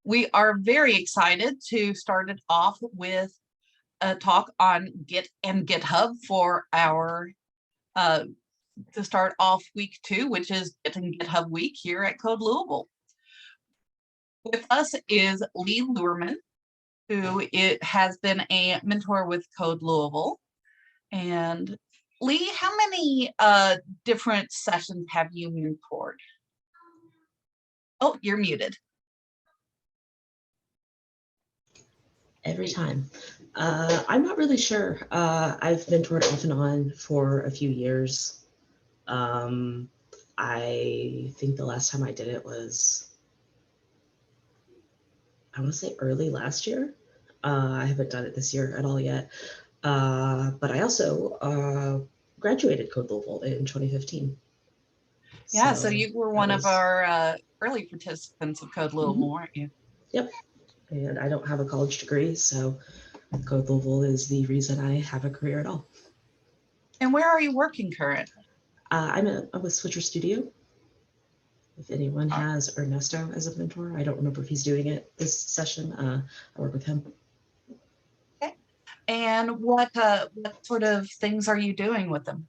We are very excited to start it off with a talk on Git and GitHub for our to start off week 2, which is Git and GitHub week here at Code Louisville. With us is Leigh Luerman, who has been a mentor with Code Louisville. And Leigh, how many different sessions have you mentored? Oh, you're muted. Every time. I'm not really sure. I've mentored off and on for a few years. I think the last time I did it was, I want to say early last year. I haven't done it this year at all yet. But I also graduated Code Louisville in 2015. Yeah, so you were one of our early participants of Code Louisville, weren't you? Yep. And I don't have a college degree, so Code Louisville is the reason I have a career at all. And where are you working currently? I'm with Switcher Studio. If anyone has Ernesto as a mentor, I don't remember if he's doing it this session. I work with him. Okay. And what sort of things are you doing with them?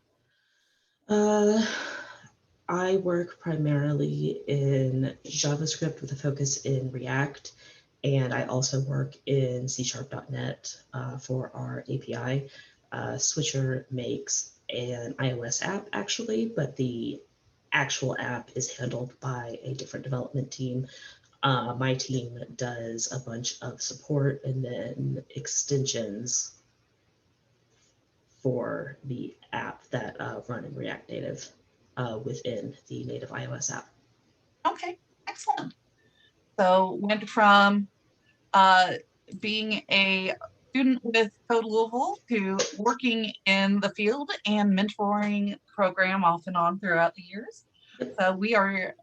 I work primarily in JavaScript with a focus in React, and I also work in C#.NET for our API. Switcher makes an iOS app actually, but the actual app is handled by a different development team. My team does a bunch of support and then extensions for the app that run in React Native within the native iOS app. Okay, excellent. So went from being a student with Code Louisville to working in the field and mentoring program off and on throughout the years. So we are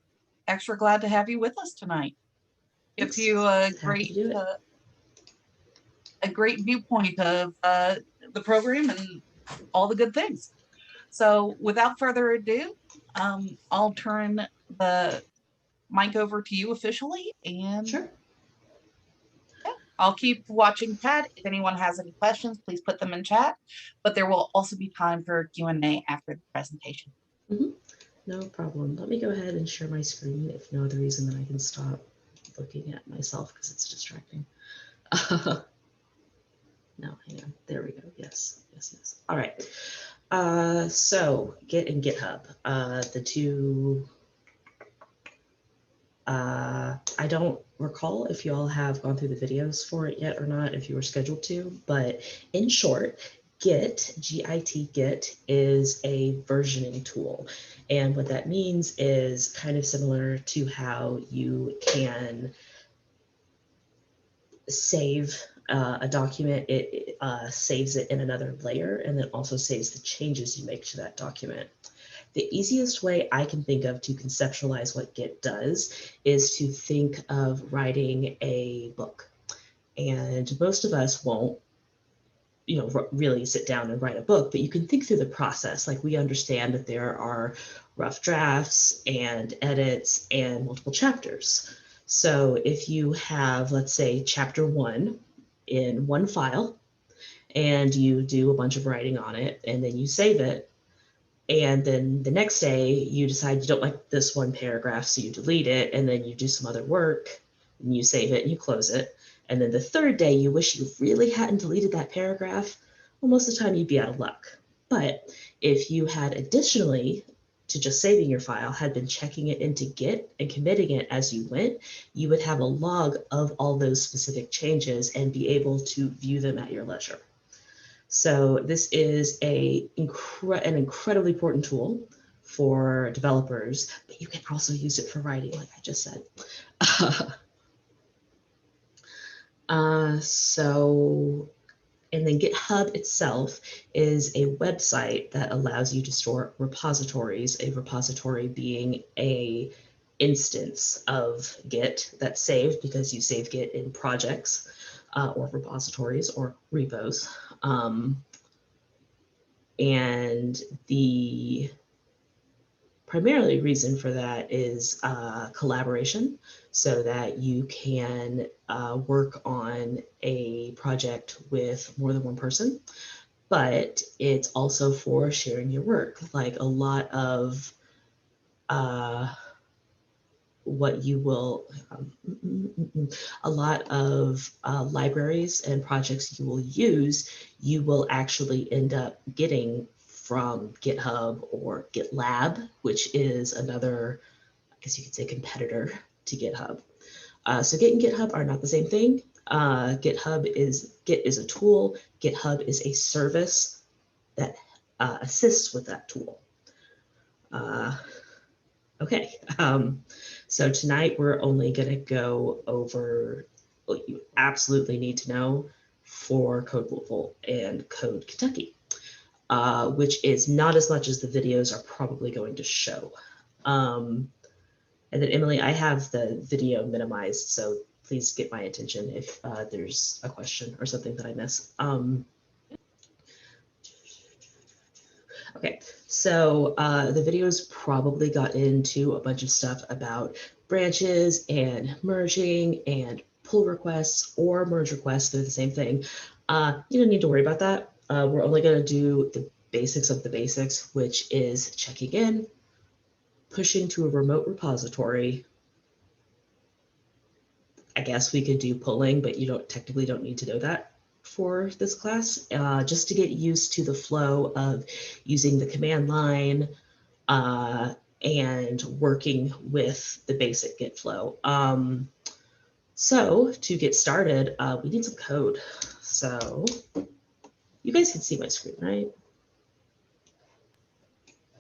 extra glad to have you with us tonight. Gives you a great viewpoint of the program and all the good things. So without further ado, I'll turn the mic over to you officially, and sure. Yeah, I'll keep watching chat. If anyone has any questions, please put them in chat, but there will also be time for Q&A after the presentation. No problem. Let me go ahead and share my screen, if no other reason that I can stop looking at myself because it's distracting. No, hang on. There we go. Yes. All right. So Git and GitHub, the two. I don't recall if you all have gone through the videos for it yet or not, if you were scheduled to, but in short, Git, G-I-T, Git is a versioning tool. And what that means is kind of similar to how you can save a document. It saves it in another layer and then also saves the changes you make to that document. The easiest way I can think of to conceptualize what Git does is to think of writing a book. And most of us won't, really sit down and write a book, but you can think through the process. Like, we understand that there are rough drafts and edits and multiple chapters. So if you have, let's say, chapter 1 in one file, and you do a bunch of writing on it, and then you save it, and then the next day you decide you don't like this one paragraph, so you delete it, and then you do some other work, and you save it and you close it. And then the third day you wish you really hadn't deleted that paragraph. Well, most of the time you'd be out of luck. But if you had additionally to just saving your file had been checking it into Git and committing it as you went, you would have a log of all those specific changes and be able to view them at your leisure. So this is an incredibly important tool for developers, but you can also use it for writing, like I just said. And then GitHub itself is a website that allows you to store repositories, a repository being a instance of Git that's saved because you save Git in projects or repositories or repos. And the primarily reason for that is collaboration, so that you can work on a project with more than one person. But it's also for sharing your work. Like a lot of what you will, a lot of libraries and projects you will use, you will actually end up getting from GitHub or GitLab, which is another, I guess you could say, competitor to GitHub. So Git and GitHub are not the same thing. Git is a tool. GitHub is a service that assists with that tool. Okay, so tonight we're only going to go over what you absolutely need to know for Code Louisville and Code Kentucky, which is not as much as the videos are probably going to show. And then Emily, I have the video minimized, so please get my attention if there's a question or something that I miss. Okay, so the videos probably got into a bunch of stuff about branches and merging and pull requests or merge requests. They're the same thing. You don't need to worry about that. We're only going to do the basics of the basics, which is checking in, pushing to a remote repository. I guess we could do pulling, but you technically don't need to know that for this class, just to get used to the flow of using the command line and working with the basic Git flow. So to get started, we need some code. So you guys can see my screen, right?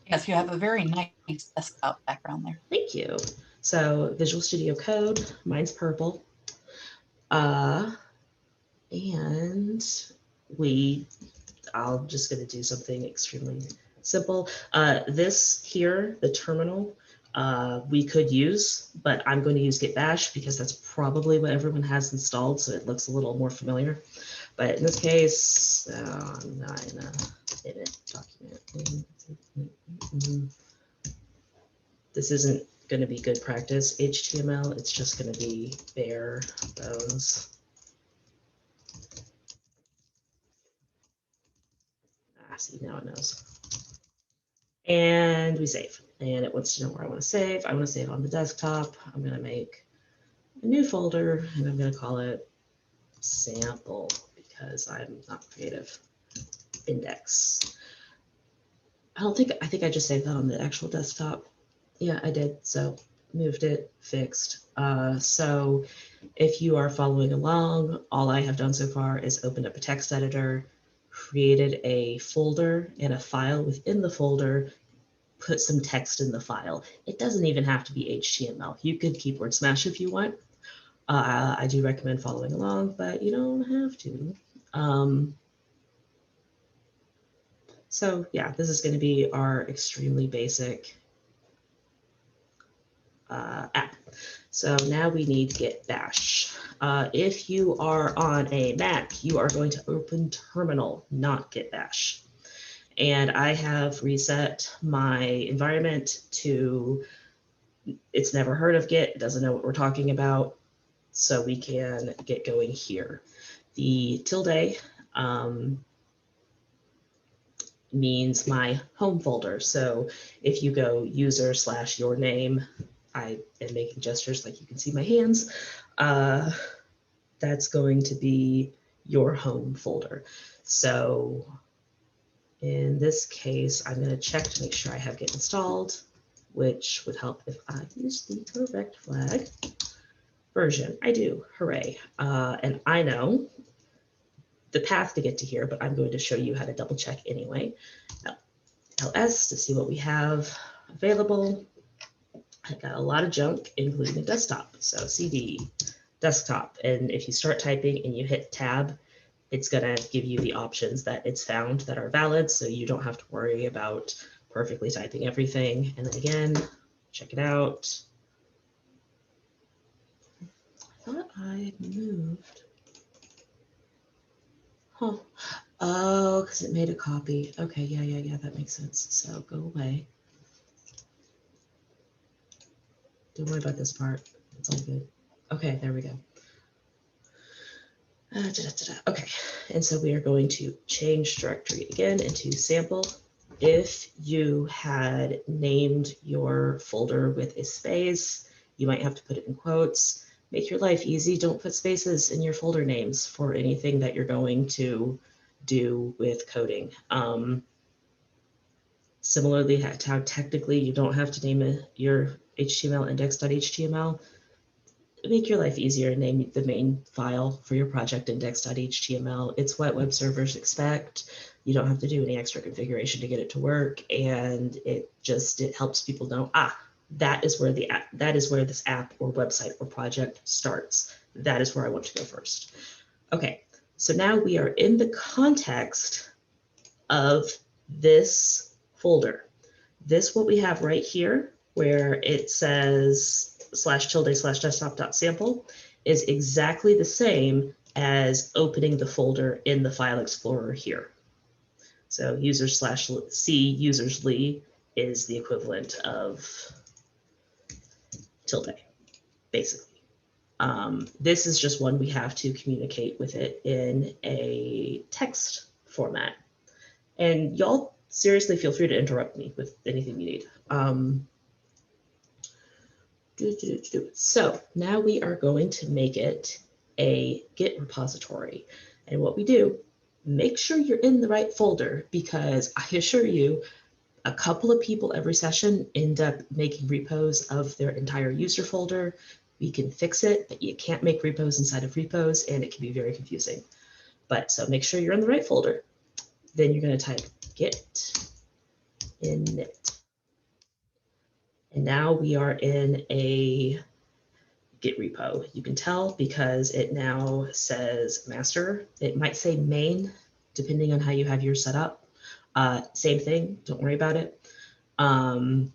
Yes, you have a very nice desktop background there. Thank you. So Visual Studio Code, mine's purple. And I'm just going to do something extremely simple. This here, the terminal, we could use, but I'm going to use Git Bash because that's probably what everyone has installed, so it looks a little more familiar. But in this case, I'm not in a edit document. This isn't going to be good practice HTML. It's just going to be bare bones. See, now it knows. And we save. And it wants to know where I want to save. I want to save on the desktop. I'm going to make a new folder and I'm going to call it sample because I'm not creative. Index. I think I just saved that on the actual desktop. Yeah, I did. So moved it, fixed. So if you are following along, all I have done so far is opened up a text editor, created a folder and a file within the folder, put some text in the file. It doesn't even have to be HTML. You could keyboard smash if you want. I do recommend following along, but you don't have to. So yeah, this is going to be our extremely basic app. So now we need Git Bash. If you are on a Mac, you are going to open Terminal, not Git Bash. And I have reset my environment to, it's never heard of Git, it doesn't know what we're talking about, so we can get going here. The tilde means my home folder. So if you go user/your name, I am making gestures like you can see my hands, that's going to be your home folder. So in this case, I'm going to check to make sure I have Git installed, which would help if I use the correct flag version. I do, hooray. And I know the path to get to here, but I'm going to show you how to double check anyway. LS to see what we have available. I got a lot of junk, including the desktop. So CD, desktop. And if you start typing and you hit tab, it's going to give you the options that it's found that are valid, so you don't have to worry about perfectly typing everything. And then again, check it out. I thought I moved. Huh. Oh, because it made a copy. Okay, yeah, that makes sense. So go away. Don't worry about this part. It's all good. Okay, there we go. Okay, and so we are going to change directory again into sample. If you had named your folder with a space, you might have to put it in quotes. Make your life easy. Don't put spaces in your folder names for anything that you're going to do with coding. Similarly, how technically you don't have to name your HTML index.html. Make your life easier. Name the main file for your project index.html. It's what web servers expect. You don't have to do any extra configuration to get it to work, and it helps people know, that is where this app or website or project starts. That is where I want to go first. Okay, so now we are in the context of this folder. This, what we have right here, where it says /tilde/desktop.sample, is exactly the same as opening the folder in the file explorer here. So user/c users Leigh is the equivalent of tilde, basically. This is just one we have to communicate with it in a text format. And y'all seriously feel free to interrupt me with anything you need. So now we are going to make it a Git repository. And what we do, make sure you're in the right folder, because I assure you, a couple of people every session end up making repos of their entire user folder. We can fix it, but you can't make repos inside of repos, and it can be very confusing. But so make sure you're in the right folder. Then you're going to type git init. And now we are in a Git repo. You can tell because it now says master. It might say main, depending on how you have yours set up. Same thing, don't worry about it. And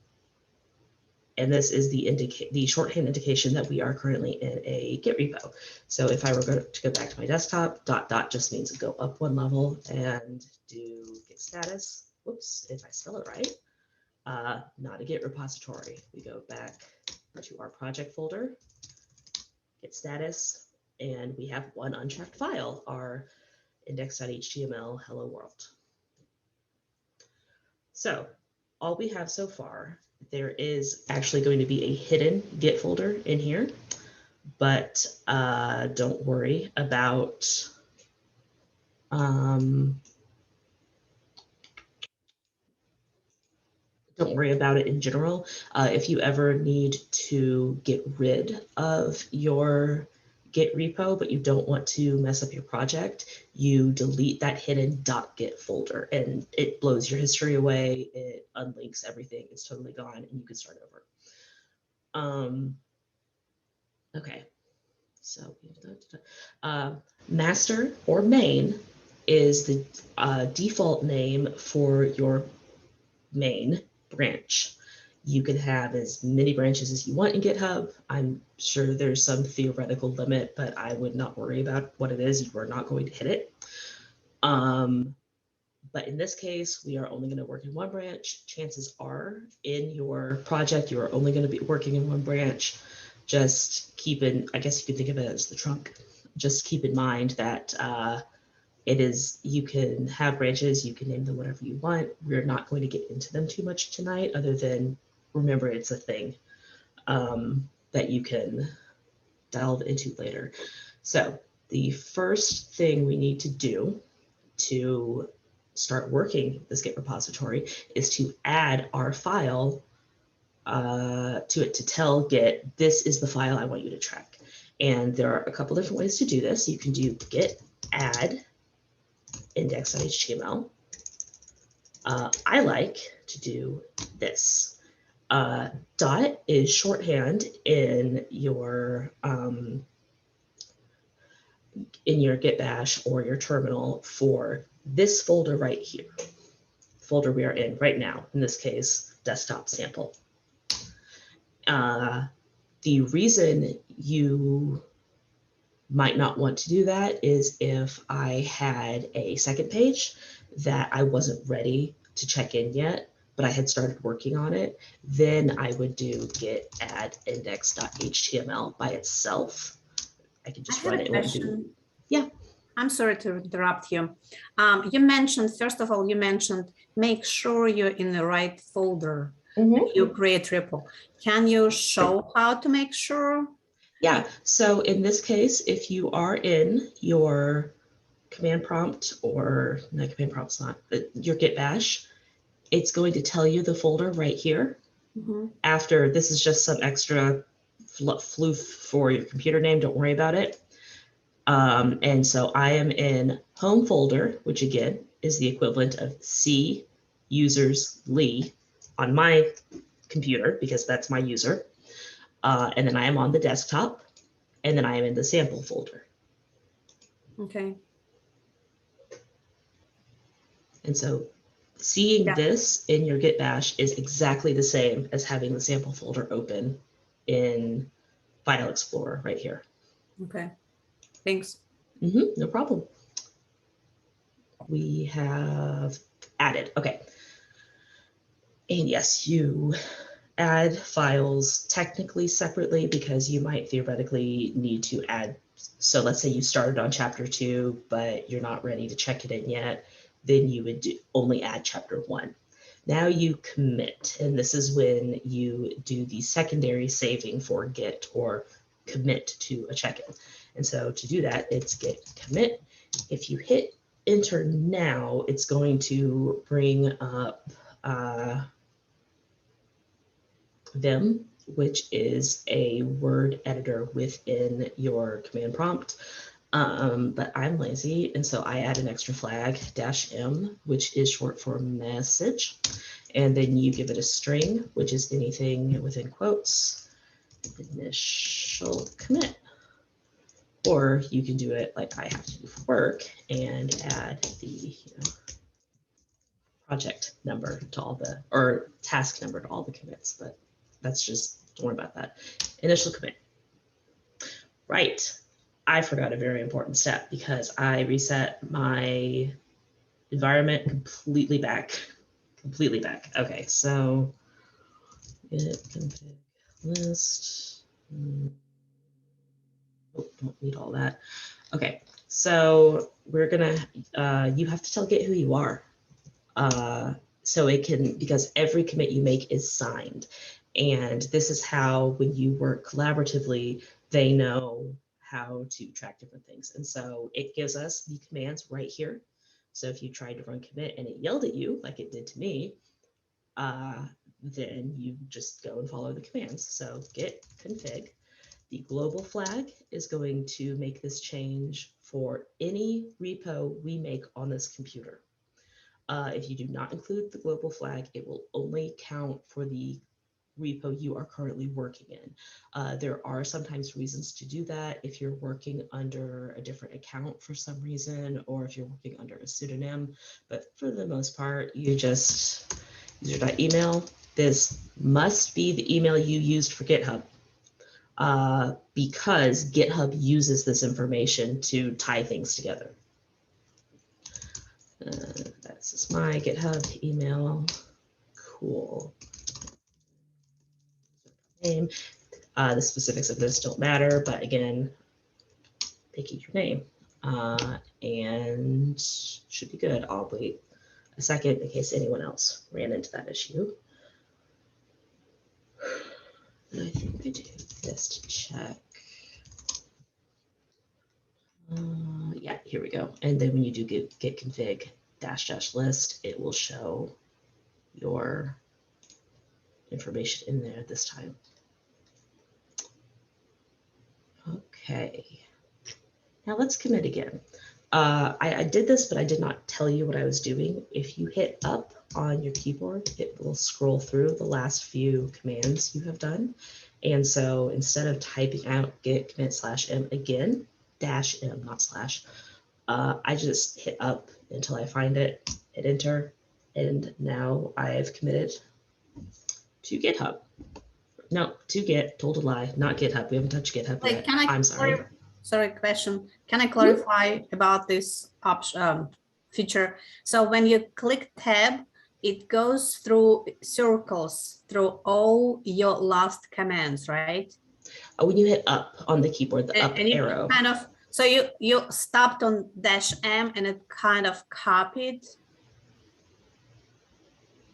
this is the shorthand indication that we are currently in a Git repo. So if I were to go back to my desktop, ... just means go up one level, and do git status. Whoops, if I spell it right. Not a Git repository. We go back to our project folder, git status, and we have one unchecked file, our index.html hello world. So all we have so far, there is actually going to be a hidden Git folder in here, but don't worry about it in general. If you ever need to get rid of your Git repo, but you don't want to mess up your project, you delete that hidden .git folder, and it blows your history away. It unlinks everything. It's totally gone, and you can start over. Okay, so master or main is the default name for your main branch. You can have as many branches as you want in GitHub. I'm sure there's some theoretical limit, but I would not worry about what it is. You are not going to hit it. But in this case, we are only going to work in one branch. Chances are in your project, you are only going to be working in one branch. Just keep in, I guess you could think of it as the trunk. Just keep in mind that you can have branches, you can name them whatever you want. We're not going to get into them too much tonight, other than remember it's a thing that you can delve into later. So the first thing we need to do to start working this Git repository is to add our file to it, to tell Git, this is the file I want you to track. And there are a couple different ways to do this. You can do git add index.html. I like to do this. Dot is shorthand in your Git bash or your terminal for this folder right here, folder we are in right now, in this case, desktop sample. The reason you might not want to do that is if I had a second page that I wasn't ready to check in yet, but I had started working on it, then I would do git add index.html by itself. I could just run it. Yeah. I'm sorry to interrupt you. You mentioned, first of all, you mentioned make sure you're in the right folder. You create repo. Can you show how to make sure? Yeah, so in this case, if you are in your command prompt, or no, command prompt's not, your git bash, it's going to tell you the folder right here. After, this is just some extra floof for your computer name, don't worry about it. And so I am in home folder, which again is the equivalent of C users Leigh on my computer, because that's my user. And then I am on the desktop, and then I am in the sample folder. Okay. And so seeing this in your git bash is exactly the same as having the sample folder open in File Explorer right here. Okay, thanks. No problem. We have added, okay. And yes, you add files technically separately because you might theoretically need to add. So let's say you started on chapter 2, but you're not ready to check it in yet. Then you would only add chapter 1. Now you commit, and this is when you do the secondary saving for Git or commit to a check-in. And so to do that, it's git commit. If you hit enter now, it's going to bring up Vim, which is a word editor within your command prompt. But I'm lazy, and so I add an extra flag, -m, which is short for message. And then you give it a string, which is anything within quotes, initial commit. Or you can do it like I have to do for work and add the project number to all the, or task number to all the commits, but that's just, don't worry about that. Initial commit. Right. I forgot a very important step because I reset my environment completely back. Okay, so git config list. Oh, don't need all that. Okay, so we're gonna, you have to tell Git who you are. So it can, because every commit you make is signed. And this is how, when you work collaboratively, they know how to track different things. And so it gives us the commands right here. So if you tried to run commit and it yelled at you, like it did to me, then you just go and follow the commands. So git config. The global flag is going to make this change for any repo we make on this computer. If you do not include the global flag, it will only count for the repo you are currently working in. There are sometimes reasons to do that if you're working under a different account for some reason, or if you're working under a pseudonym. But for the most part, you just user.email. This must be the email you used for GitHub. Because GitHub uses this information to tie things together. That's just my GitHub email. Cool. Name. The specifics of this don't matter, but again, they keep your name. And should be good. I'll wait a second in case anyone else ran into that issue. And I think I do this to check. Yeah, here we go. And then when you do git config -- list, it will show your information in there this time. Okay. Now let's commit again. I did this, but I did not tell you what I was doing. If you hit up on your keyboard, it will scroll through the last few commands you have done. And so instead of typing out git commit /m again, -m, not slash, I just hit up until I find it, hit enter, and now I've committed to GitHub. No, to Git, told a lie, not GitHub. We haven't touched GitHub yet. I'm sorry. Sorry, question. Can I clarify about this option feature? So when you click tab, it goes through circles through all your last commands, right? When you hit up on the keyboard, the up And you arrow. kind of, so you stopped on -M and it kind of copied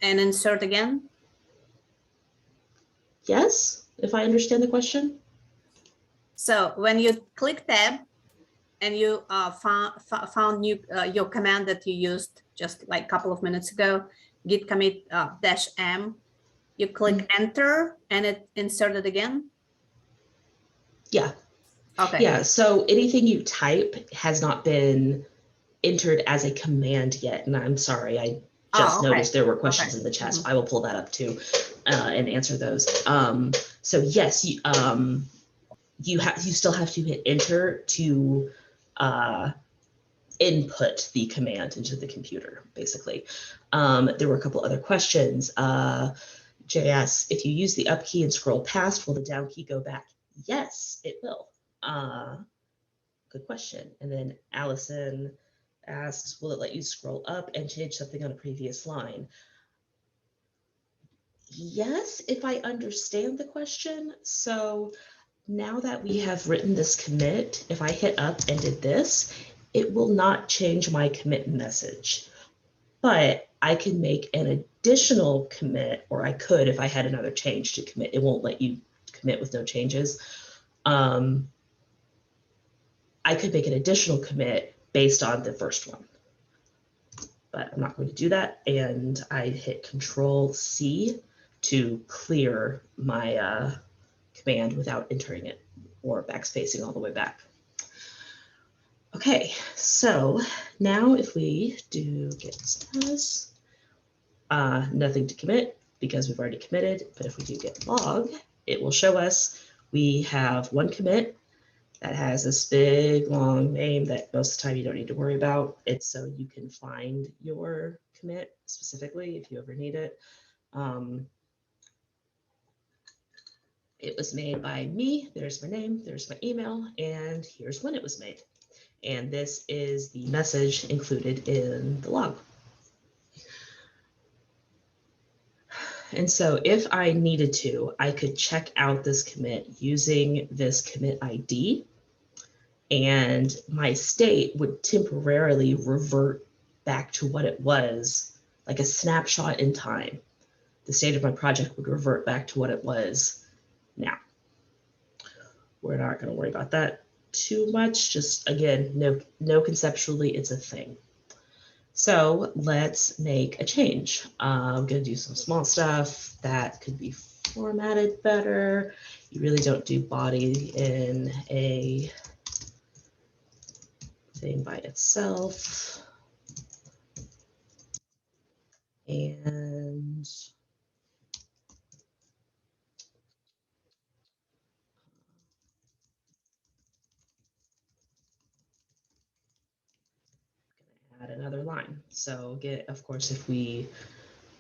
and insert again? Yes, if I understand the question. So when you click tab and you found your command that you used just like a couple of minutes ago, git commit -M, you click enter and it inserted again? Yeah. Okay. Yeah, so anything you type has not been entered as a command yet. And I'm sorry, I just noticed there were questions in the chat. So I will pull that up too and answer those. So yes, you still have to hit enter to input the command into the computer, basically. There were a couple other questions. Jay asks, if you use the up key and scroll past, will the down key go back? Yes, it will. Good question. And then Allison asks, will it let you scroll up and change something on a previous line? Yes, if I understand the question. So now that we have written this commit, if I hit up and did this, it will not change my commit message. But I can make an additional commit, or I could if I had another change to commit. It won't let you commit with no changes. I could make an additional commit based on the first one, but I'm not going to do that. And I hit Control C to clear my command without entering it or backspacing all the way back. Okay, so now if we do git status, nothing to commit because we've already committed, but if we do git log, it will show us we have one commit that has this big long name that most of the time you don't need to worry about. It's so you can find your commit specifically if you ever need it. It was made by me. There's my name, there's my email, and here's when it was made. And this is the message included in the log. And so if I needed to, I could check out this commit using this commit ID, and my state would temporarily revert back to what it was, like a snapshot in time. The state of my project would revert back to what it was now. We're not going to worry about that too much. Just again, no conceptually, it's a thing. So let's make a change. I'm going to do some small stuff that could be formatted better. You really don't do body in a thing by itself. And add another line. So of course, if we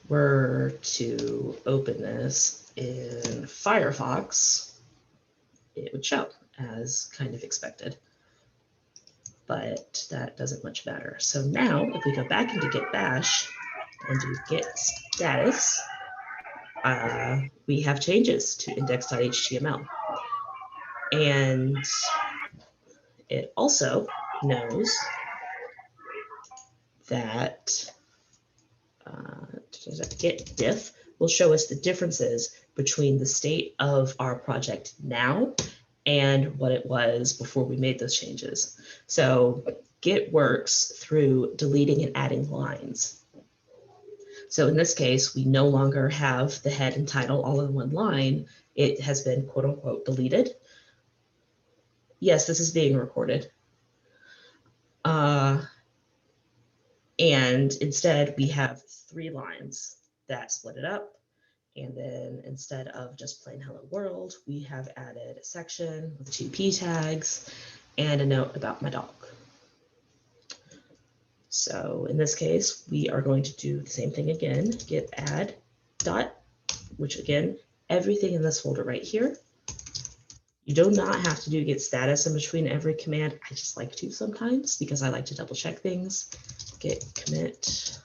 were to open this in Firefox, it would show as kind of expected, but that doesn't much matter. So now if we go back into Git Bash and do git status, we have changes to index.html. And it also knows that git diff will show us the differences between the state of our project now and what it was before we made those changes. So Git works through deleting and adding lines. So in this case, we no longer have the head and title all in one line. It has been quote unquote deleted. Yes, this is being recorded. And instead we have 3 lines that split it up. And then instead of just plain hello world, we have added a section with 2 p tags and a note about my dog. So in this case, we are going to do the same thing again, git add dot, which again, everything in this folder right here. You do not have to do git status in between every command. I just like to sometimes because I like to double check things. Git commit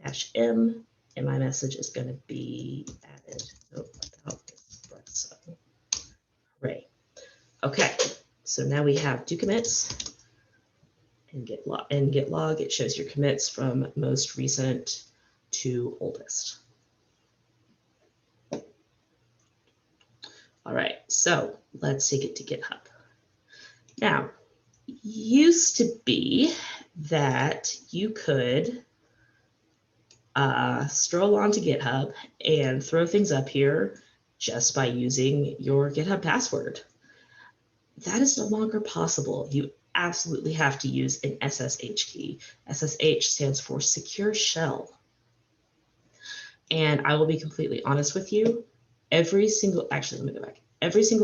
-m, and my message is going to be added without espresso. Hooray. Okay, so now we have 2 commits. And git log, it shows your commits from most recent to oldest. All right, so let's take it to GitHub. Now, used to be that you could stroll onto GitHub and throw things up here just by using your GitHub password. That is no longer possible. You absolutely have to use an SSH key. SSH stands for Secure Shell. And I will be completely honest with you, every single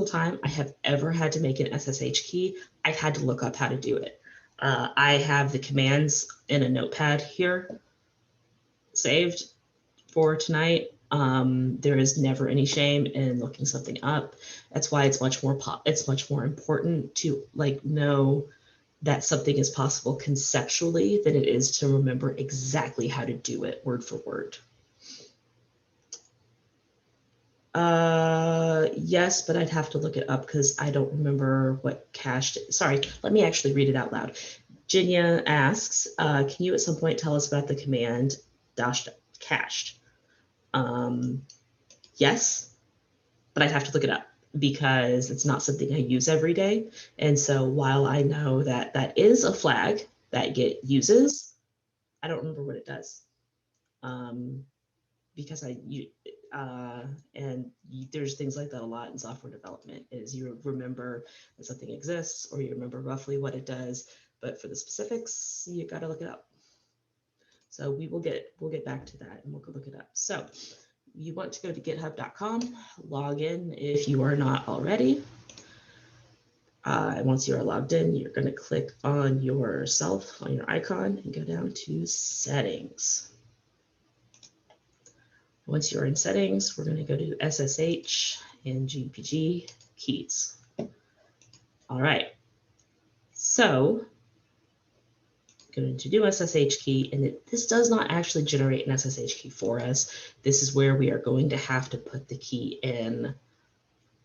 time I have ever had to make an SSH key, I've had to look up how to do it. I have the commands in a notepad here saved for tonight. There is never any shame in looking something up. That's why it's much more important to know that something is possible conceptually than it is to remember exactly how to do it word for word. Yes, but I'd have to look it up because I don't remember what cached. Sorry, let me actually read it out loud. Jinya asks, can you at some point tell us about the command -cached? Yes, but I'd have to look it up because it's not something I use every day. And so while I know that that is a flag that Git uses, I don't remember what it does. Because there's things like that a lot in software development, is you remember that something exists or you remember roughly what it does, but for the specifics, you got to look it up. So we'll get back to that and we'll go look it up. So you want to go to github.com, log in if you are not already. And once you are logged in, you're going to click on yourself, on your icon, and go down to settings. Once you're in settings, we're going to go to SSH and GPG keys. All right. So I'm going to do SSH key, and this does not actually generate an SSH key for us. This is where we are going to have to put the key in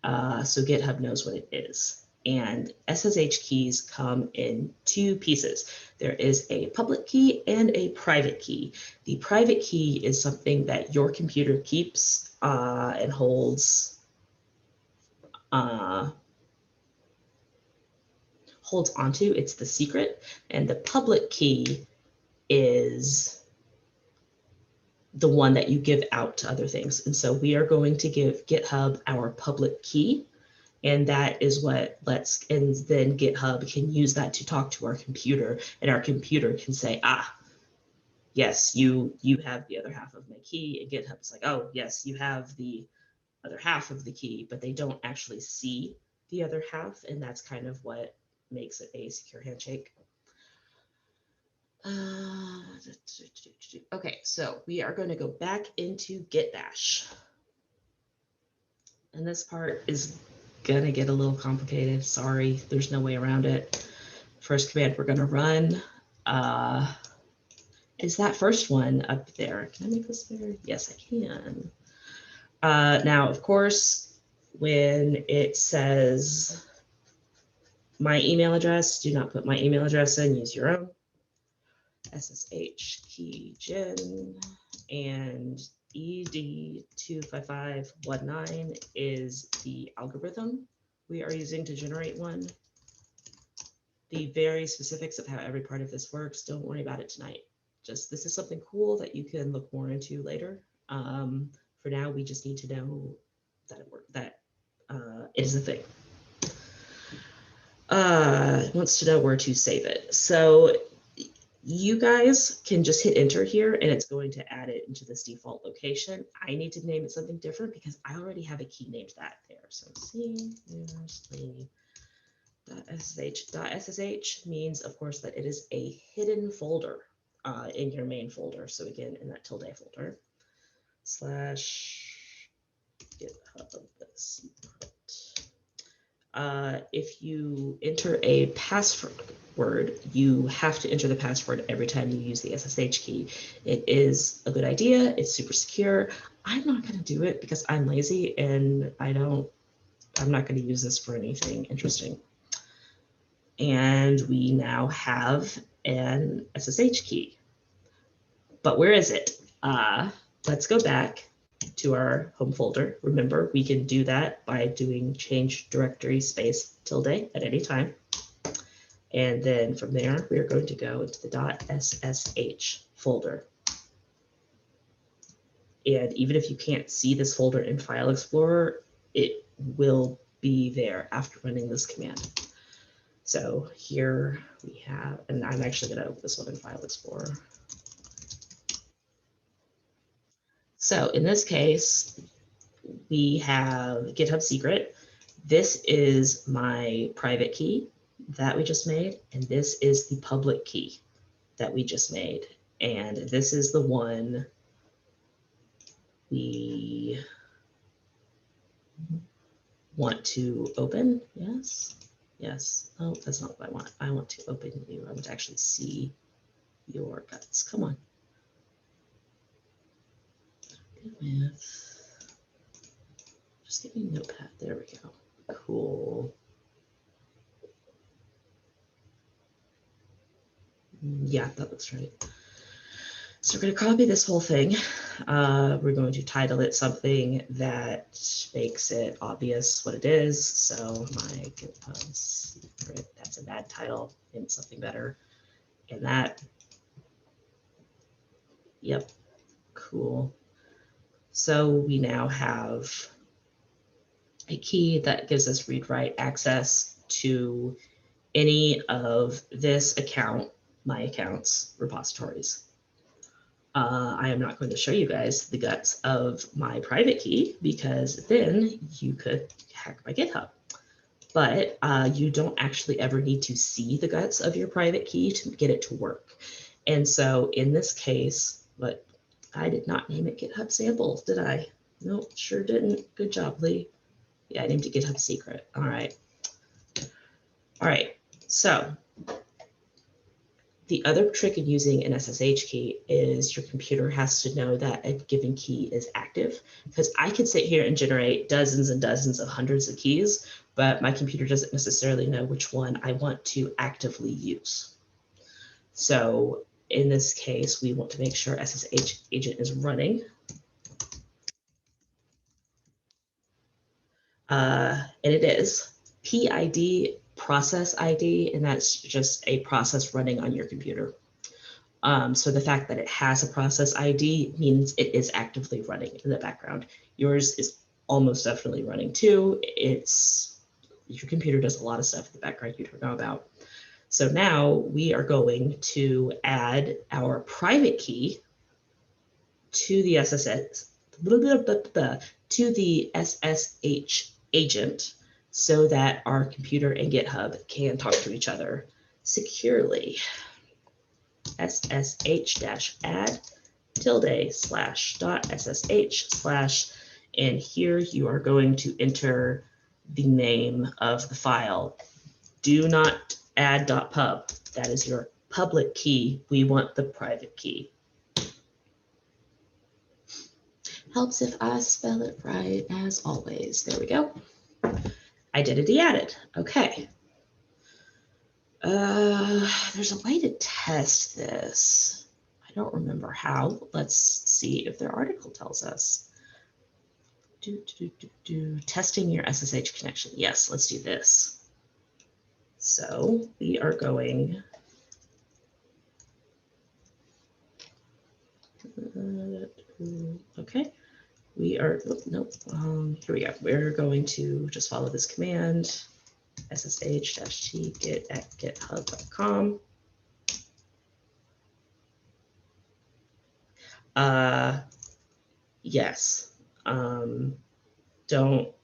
so GitHub knows what it is. And SSH keys come in 2 pieces. There is a public key and a private key. The private key is something that your computer keeps and holds onto. It's the secret. And the public key is the one that you give out to other things. And so we are going to give GitHub our public key. And that is what and then GitHub can use that to talk to our computer, and our computer can say, yes, you have the other half of my key. And GitHub is like, oh, yes, you have the other half of the key, but they don't actually see the other half. And that's kind of what makes it a secure handshake. Okay, so we are going to go back into Git Bash. And this part is gonna get a little complicated. Sorry, there's no way around it. First command we're gonna run is that first one up there. Can I make this bigger? Yes, I can. Now, of course, when it says my email address, do not put my email address in, use your own. SSH key gen and ED25519 is the algorithm we are using to generate one. The very specifics of how every part of this works, don't worry about it tonight. Just this is something cool that you can look more into later. For now, we just need to know that it works, that it is a thing. It wants to know where to save it. So you guys can just hit enter here and it's going to add it into this default location. I need to name it something different because I already have a key named that there. So .sh means, of course, that it is a hidden folder in your main folder. So again, in that tilde folder, /GitHub secret. If you enter a password, password, you have to enter the password every time you use the SSH key. It is a good idea. It's super secure. I'm not going to do it because I'm lazy and I'm not going to use this for anything interesting. And we now have an SSH key. But where is it? Let's go back to our home folder. Remember, we can do that by doing change directory space tilde at any time. And then from there, we are going to go into the .ssh folder. And even if you can't see this folder in File Explorer, it will be there after running this command. So here we have, and I'm actually going to open this one in File Explorer. So in this case, we have GitHub secret. This is my private key that we just made, and this is the public key that we just made. And this is the one we want to open. Yes, yes. Oh, that's not what I want. I want to open you. I want to actually see your guts. Come on. Just give me a notepad. There we go. Cool. Yeah, that looks right. So we're going to copy this whole thing. We're going to title it something that makes it obvious what it is. So my GitHub secret, that's a bad title, and something better. And that, yep, cool. So we now have a key that gives us read-write access to any of this account, my accounts, repositories. I am not going to show you guys the guts of my private key because then you could hack my GitHub. But you don't actually ever need to see the guts of your private key to get it to work. And so in this case, but I did not name it GitHub samples, did I? No, sure didn't. Good job, Leigh. Yeah, I named it GitHub secret. All right. All right. So the other trick in using an SSH key is your computer has to know that a given key is active, because I could sit here and generate dozens and dozens of hundreds of keys, but my computer doesn't necessarily know which one I want to actively use. So in this case, we want to make sure SSH agent is running. And it is PID process ID, and that's just a process running on your computer. So the fact that it has a process ID means it is actively running in the background. Yours is almost definitely running too. Your computer does a lot of stuff in the background you don't know about. So now we are going to add our private key to the SSH agent so that our computer and GitHub can talk to each other securely. SSH-add ~/.ssh/ and here you are going to enter the name of the file. Do not add .pub. That is your public key. We want the private key. Helps if I spell it right, as always. There we go. Identity added. Okay. There's a way to test this. I don't remember how. Let's see if their article tells us. Testing your SSH connection. Yes, let's do this. So we are going. Okay. We are, nope, here we go. We're going to just follow this command, ssh-t git at github.com. Yes,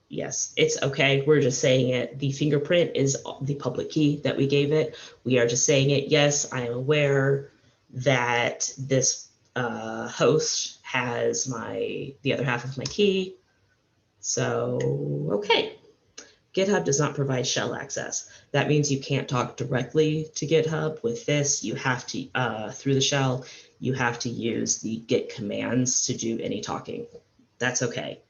yes, it's okay. We're just saying it. The fingerprint is the public key that we gave it. We are just saying it. Yes, I am aware that this host has the other half of my key. So, okay. GitHub does not provide shell access. That means you can't talk directly to GitHub. With this, you have to, through the shell, you have to use the Git commands to do any talking. That's okay.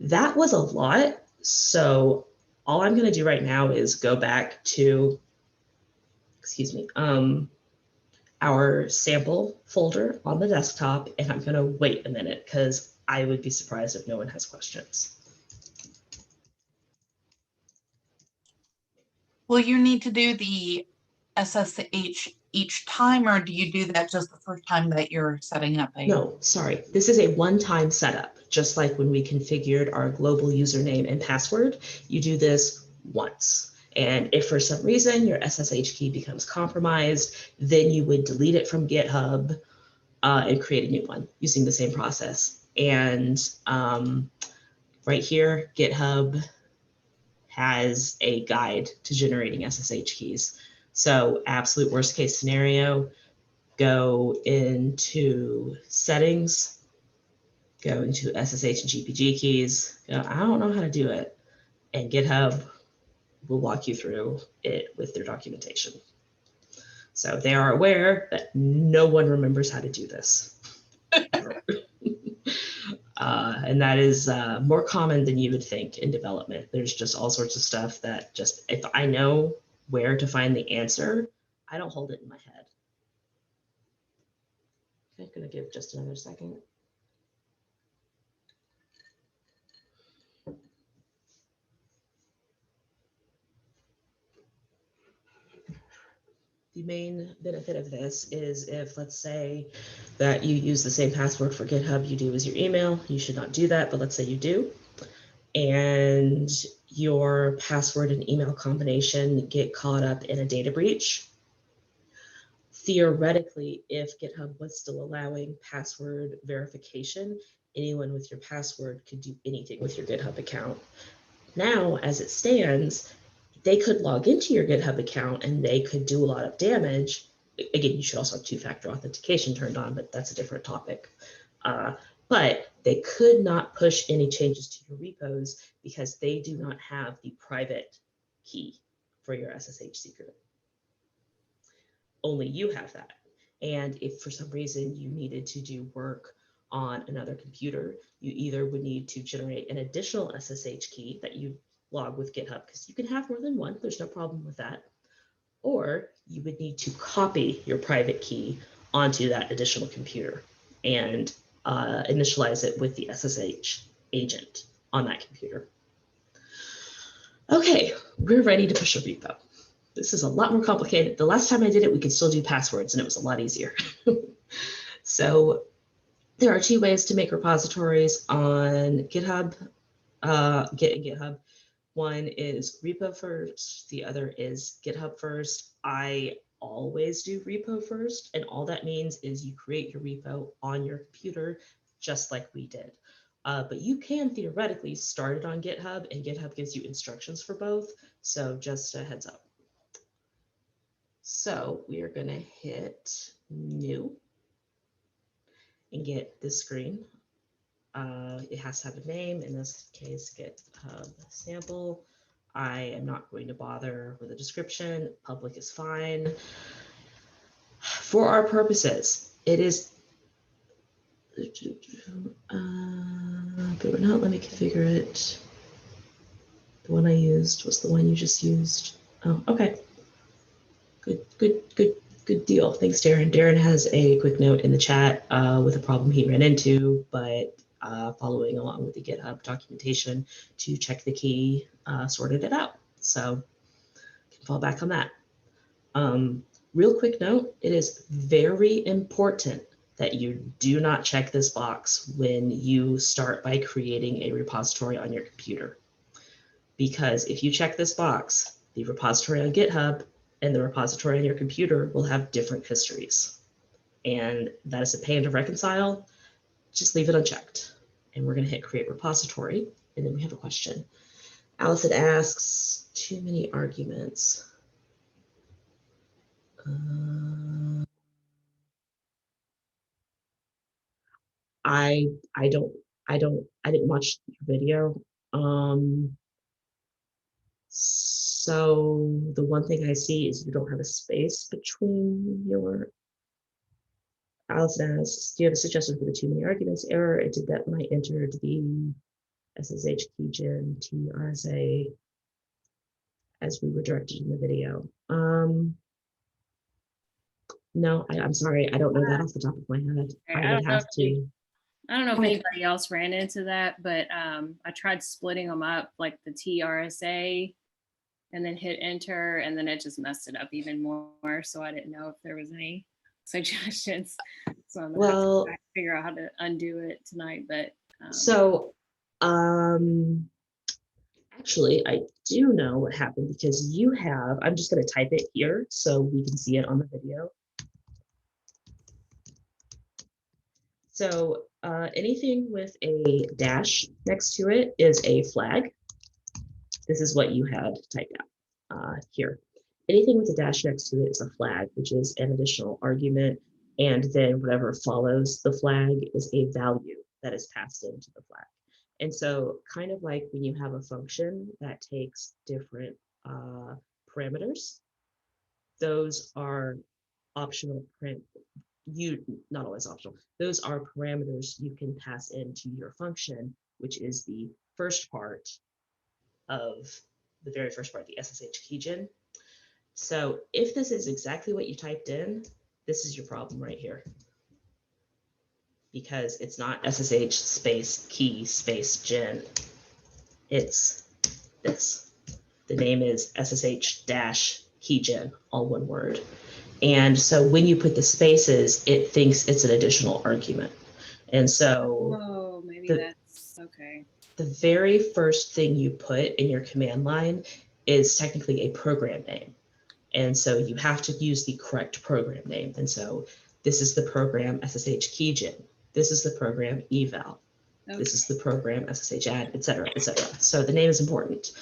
That was a lot. So all I'm going to do right now is go back to, excuse me, our sample folder on the desktop, and I'm going to wait a minute because I would be surprised if no one has questions. Will you need to do the SSH each time, or do you do that just the first time that you're setting up a? No, sorry. This is a one-time setup, just like when we configured our global username and password. You do this once. And if for some reason your SSH key becomes compromised, then you would delete it from GitHub and create a new one using the same process. And right here, GitHub has a guide to generating SSH keys. So absolute worst case scenario, go into settings, go into SSH and GPG keys. Go, I don't know how to do it. And GitHub will walk you through it with their documentation. So they are aware that no one remembers how to do this. And that is more common than you would think in development. There's just all sorts of stuff that just, if I know where to find the answer, I don't hold it in my head. I'm gonna give just another second. The main benefit of this is if, let's say, that you use the same password for GitHub you do as your email. You should not do that, but let's say you do. And your password and email combination get caught up in a data breach. Theoretically, if GitHub was still allowing password verification, anyone with your password could do anything with your GitHub account. Now, as it stands, they could log into your GitHub account and they could do a lot of damage. Again, you should also have two-factor authentication turned on, but that's a different topic. But they could not push any changes to your repos because they do not have the private key for your SSH secret. Only you have that. And if for some reason you needed to do work on another computer, you either would need to generate an additional SSH key that you log with GitHub, because you can have more than one, there's no problem with that, or you would need to copy your private key onto that additional computer and initialize it with the SSH agent on that computer. Okay, we're ready to push a repo. This is a lot more complicated. The last time I did it, we could still do passwords and it was a lot easier. So there are two ways to make repositories on GitHub, Git and GitHub. One is repo first, the other is GitHub first. I always do repo first, and all that means is you create your repo on your computer, just like we did. But you can theoretically start it on GitHub, and GitHub gives you instructions for both. So just a heads up. So we are going to hit new and get this screen. It has to have a name, in this case, GitHub sample. I am not going to bother with a description. Public is fine. For our purposes, it is, but not, let me configure it. The one I used was the one you just used. Oh, okay. Good deal. Thanks, Darren. Darren has a quick note in the chat with a problem he ran into, but following along with the GitHub documentation to check the key, sorted it out. So can fall back on that. Real quick note, it is very important that you do not check this box when you start by creating a repository on your computer. Because if you check this box, the repository on GitHub and the repository on your computer will have different histories. And that is a pain to reconcile. Just leave it unchecked. And we're going to hit create repository. And then we have a question. Allison asks, too many arguments. I didn't watch your video. So the one thing I see is you don't have a space between your Allison asks, do you have a suggestion for the too many arguments error? It did that when I entered the SSH keygen TRSA as we were directed in the video. No, I'm sorry. I don't know that off the top of my head. I would have to. I don't know if anybody else ran into that, but I tried splitting them up like the TRSA and then hit enter, and then it just messed it up even more. So I didn't know if there was any suggestions. So I'm gonna have to figure out how to undo it tonight. But actually, I do know what happened because you have, I'm just going to type it here so we can see it on the video. So anything with a dash next to it is a flag. This is what you had typed out here. Anything with a dash next to it is a flag, which is an additional argument. And then whatever follows the flag is a value that is passed into the flag. And so kind of like when you have a function that takes different parameters, those are optional not always optional. Those are parameters you can pass into your function, which is the first part of the very first part, the SSH keygen. So if this is exactly what you typed in, this is your problem right here. Because it's not SSH space key space gen. It's this. The name is SSH dash keygen, all one word. And so when you put the spaces, it thinks it's an additional argument. And so maybe that's okay. The very first thing you put in your command line is technically a program name. And so you have to use the correct program name. And so this is the program SSH keygen. This is the program eval. Okay. This is the program SSH add, et cetera, et cetera. So the name is important.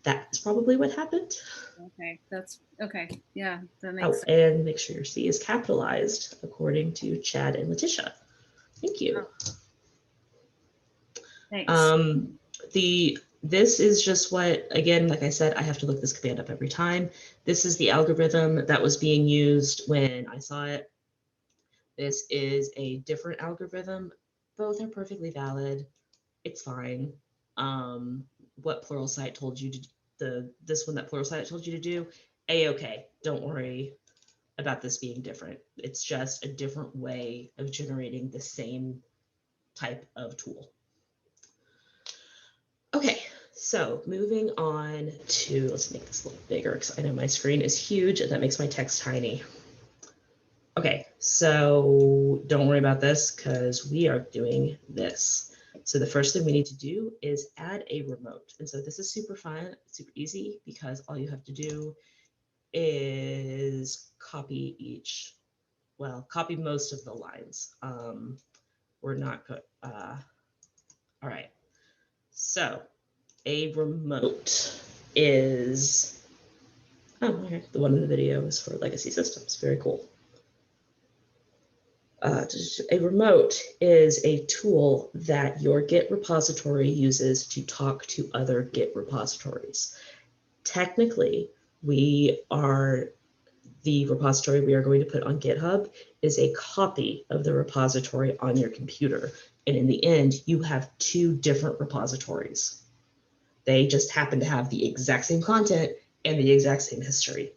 That's probably what happened. Okay, that's okay. Yeah, that makes sense. And make sure your C is capitalized according to Chad and Letitia. Thank you. Thanks. This is just what, again, like I said, I have to look this command up every time. This is the algorithm that was being used when I saw it. This is a different algorithm. Both are perfectly valid. It's fine. What Pluralsight told you to, this one that Pluralsight told you to do, A-okay. Don't worry about this being different. It's just a different way of generating the same type of tool. Okay, so moving on to, let's make this a little bigger because I know my screen is huge and that makes my text tiny. Okay, so don't worry about this because we are doing this. So the first thing we need to do is add a remote. And so this is super fun, super easy because all you have to do is copy copy most of the lines. We're not good. All right. So a remote is, okay, the one in the video is for legacy systems. Very cool. A remote is a tool that your Git repository uses to talk to other Git repositories. Technically, the repository we are going to put on GitHub is a copy of the repository on your computer. And in the end, you have two different repositories. They just happen to have the exact same content and the exact same history.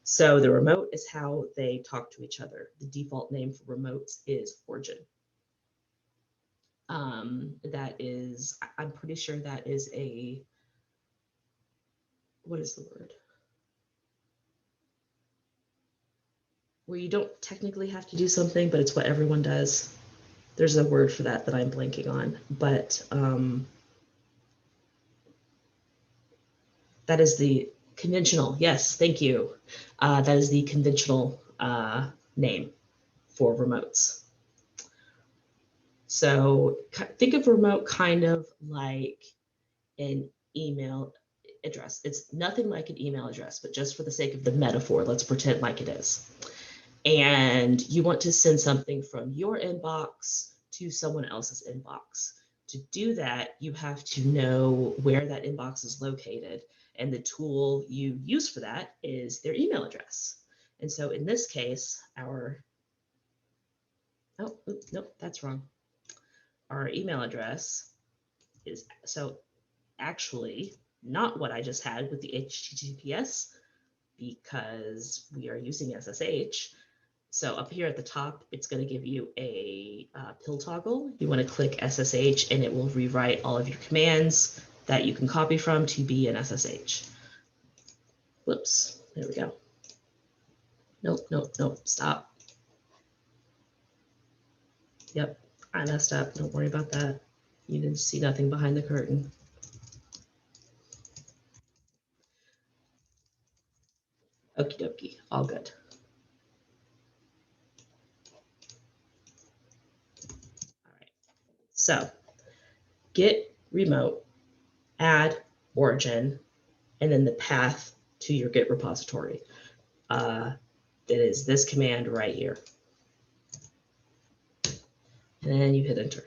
So the remote is how they talk to each other. The default name for remotes is origin. That is, I'm pretty sure that is a, what is the word? Where you don't technically have to do something, but it's what everyone does. There's a word for that I'm blanking on, but that is the conventional, yes, thank you. That is the conventional name for remotes. So think of remote kind of like an email address. It's nothing like an email address, but just for the sake of the metaphor, let's pretend like it is. And you want to send something from your inbox to someone else's inbox. To do that, you have to know where that inbox is located. And the tool you use for that is their email address. And so in this case, nope, that's wrong. Our email address is actually not what I just had with the HTTPS, because we are using SSH. So up here at the top, it's going to give you a pill toggle. You want to click SSH and it will rewrite all of your commands that you can copy from to be an SSH. Whoops, there we go. Nope, stop. Yep, I messed up, don't worry about that. You didn't see nothing behind the curtain. Okie dokie, all good. All right, so git remote, add origin, and then the path to your Git repository. That is this command right here. And then you hit enter.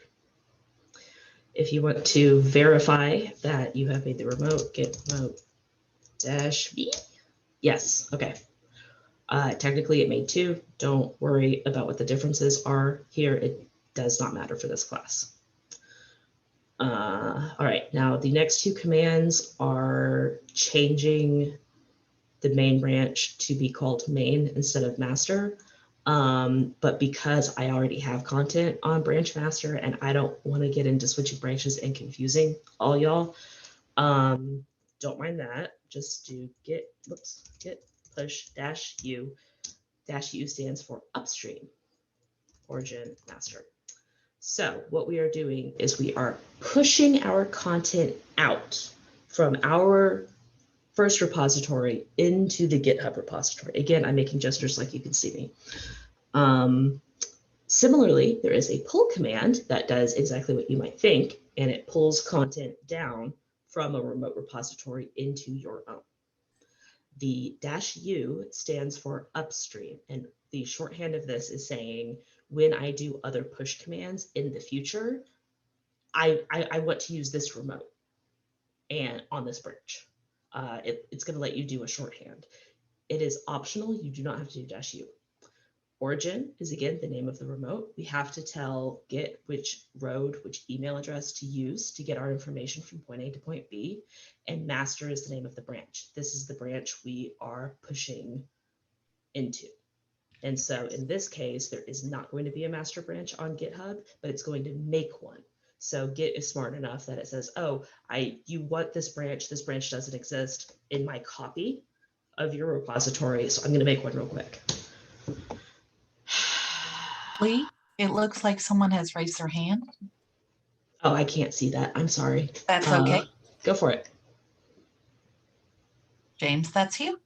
If you want to verify that you have made the remote, git remote -v. Yes, okay. Technically it made 2. Don't worry about what the differences are here. It does not matter for this class. All right, now the next 2 commands are changing the main branch to be called main instead of master. But because I already have content on branch master and I don't want to get into switching branches and confusing all y'all, don't mind that. Just do git push -u. -u stands for upstream, origin master. So what we are doing is we are pushing our content out from our first repository into the GitHub repository. Again, I'm making gestures like you can see me. Similarly, there is a pull command that does exactly what you might think, and it pulls content down from a remote repository into your own. The -u stands for upstream, and the shorthand of this is saying, when I do other push commands in the future, I want to use this remote and on this branch. It's going to let you do a shorthand. It is optional. You do not have to do -u. Origin is, again, the name of the remote. We have to tell Git which email address to use to get our information from point A to point B. And master is the name of the branch. This is the branch we are pushing into. And so in this case, there is not going to be a master branch on GitHub, but it's going to make one. So Git is smart enough that it says, oh, you want this branch doesn't exist in my copy of your repository, so I'm going to make one real quick. Leigh, it looks like someone has raised their hand. Oh, I can't see that. I'm sorry. That's okay. Go for it. James, that's you.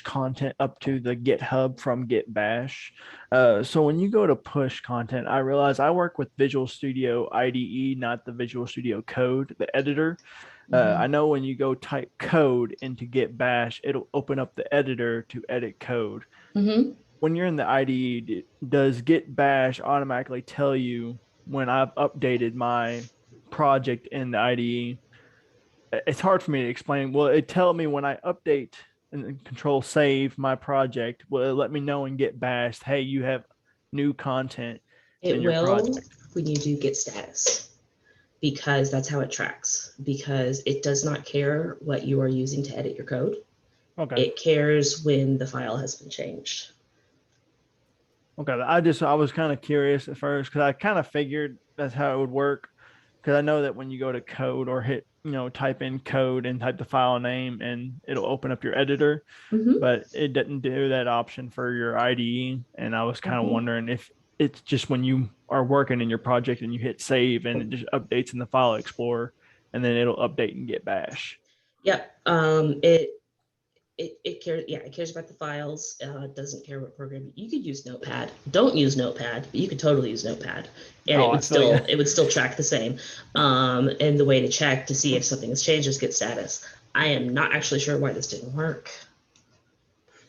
Content up to the GitHub from Git Bash. So when you go to push content, I realize I work with Visual Studio IDE, not the Visual Studio Code, the editor. I know when you go type code into Git Bash, it'll open up the editor to edit code. When you're in the IDE, does Git Bash automatically tell you when I've updated my project in the IDE? It's hard for me to explain. Will it tell me when I update and control save my project? Will it let me know in Git Bash, hey, you have new content in your project? When you do Git status, because that's how it tracks, because it does not care what you are using to edit your code. Okay. It cares when the file has been changed. Okay. I was kind of curious at first because I kind of figured that's how it would work. Because I know that when you go to code or hit, type in code and type the file name and it'll open up your editor, but it didn't do that option for your IDE. And I was kind of wondering if it's just when you are working in your project and you hit save and it just updates in the file explorer and then it'll update in Git Bash. Yep. It cares. Yeah, it cares about the files. It doesn't care what program. You could use Notepad. Don't use Notepad, but you could totally use Notepad, and it would still track the same. And the way to check to see if something has changed is Git status. I am not actually sure why this didn't work.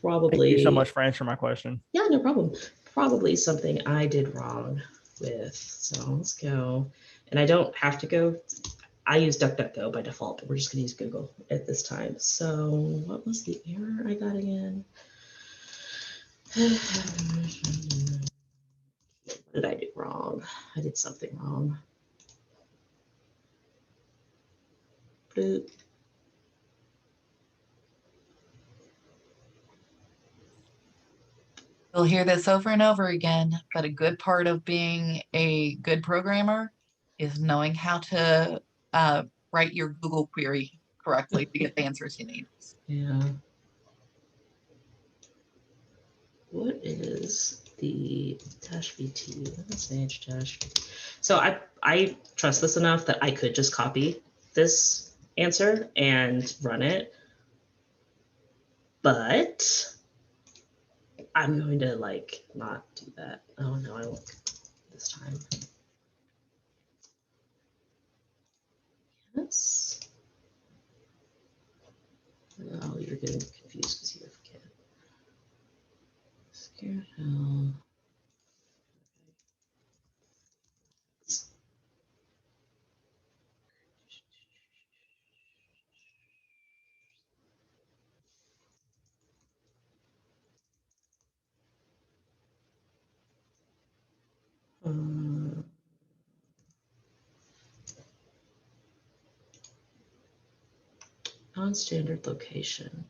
Probably. Thank you so much for answering my question. Yeah, no problem. probably something I did wrong with. So let's go. And I don't have to go. I use DuckDuckGo by default, but we're just going to use Google at this time. So what was the error I got again? What did I do wrong? I did something wrong. Bloop. You'll hear this over and over again, but a good part of being a good programmer is knowing how to write your Google query correctly to get the answers you need. Yeah. What is the dash VT? Let's say it's dash VT. So I trust this enough that I could just copy this answer and run it, but I'm going to like not do that. Oh no, I won't this time. Yes. Oh, you're getting confused because you have Git. Scared hell. Non-standard location.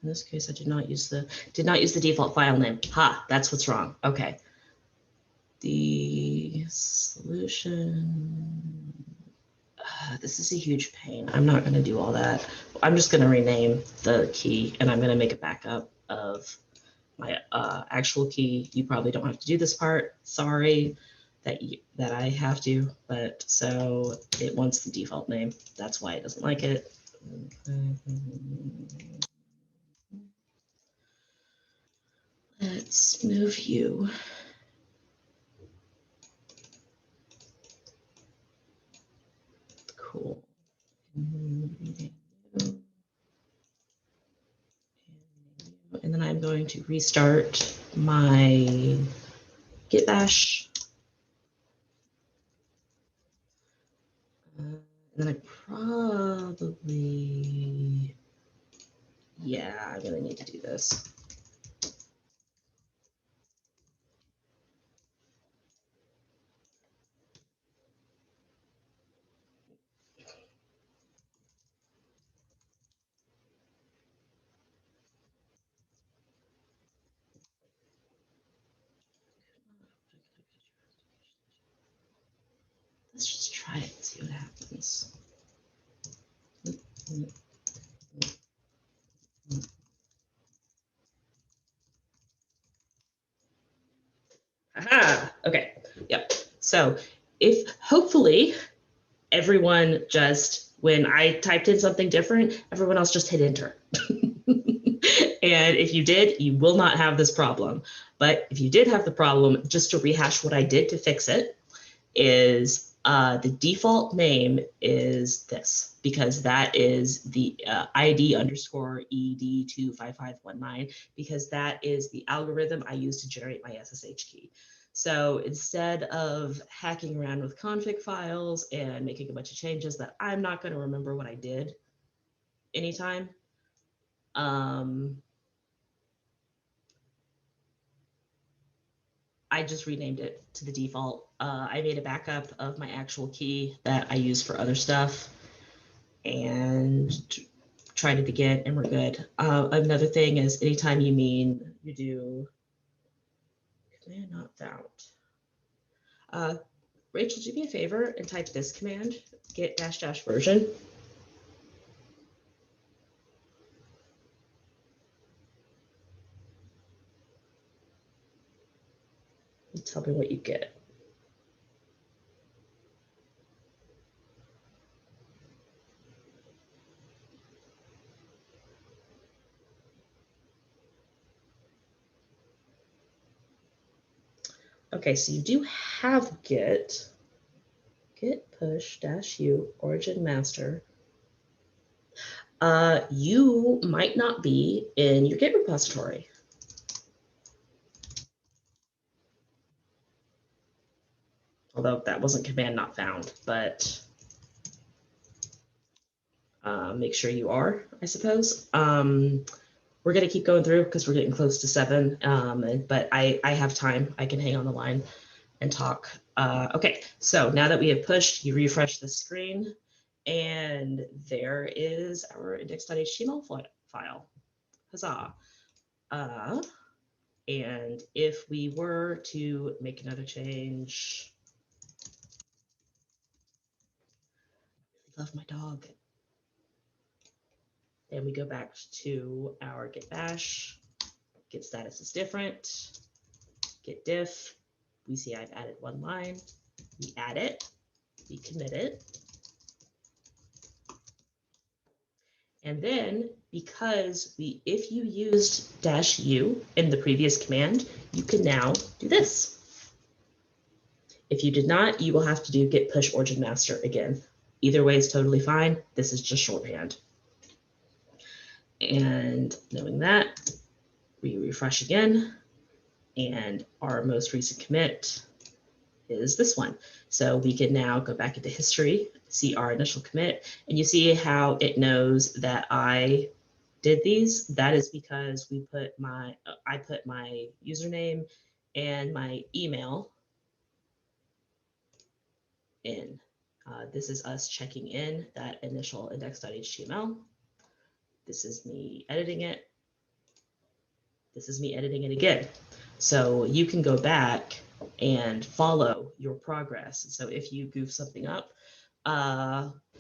In this case, I did not use the default file name. Ha, that's what's wrong. Okay. The solution. This is a huge pain. I'm not going to do all that. I'm just going to rename the key, and I'm going to make a backup of my actual key. You probably don't have to do this part. Sorry that I have to, but so it wants the default name. That's why it doesn't like it. Let's move you. Cool. And then I'm going to restart my Git bash. And then I probably, yeah, I'm gonna need to do this. Let's just try it and see what happens. Aha, okay, yep. So if hopefully everyone just, when I typed in something different, everyone else just hit enter. And if you did, you will not have this problem. But if you did have the problem, just to rehash what I did to fix it, is the default name is this, because that is the ID underscore ED25519, because that is the algorithm I use to generate my SSH key. So instead of hacking around with config files and making a bunch of changes that I'm not going to remember what I did anytime, I just renamed it to the default. I made a backup of my actual key that I use for other stuff and tried it again, and we're good. Another thing is anytime you do command not found. Rachel, do me a favor and type this command, git -- version. And tell me what you get. Okay, so you do have git push -u origin master. You might not be in your Git repository. although that wasn't command not found, but make sure you are, I suppose. We're going to keep going through because we're getting close to 7, but I have time. I can hang on the line and talk. Okay, so now that we have pushed, you refresh the screen, and there is our index.html file. Huzzah. And if we were to make another change, I love my dog. Then we go back to our git bash. Git status is different. Git diff. We see I've added 1 line. We add it. We commit it. And then because if you used -u in the previous command, you can now do this. If you did not, you will have to do git push origin master again. Either way is totally fine. This is just shorthand. And knowing that, we refresh again, and our most recent commit is this one. So we can now go back into history, see our initial commit, and you see how it knows that I did these. That is because I put my username and my email in. This is us checking in that initial index.html. This is me editing it. This is me editing it again. So you can go back and follow your progress. So if you goof something up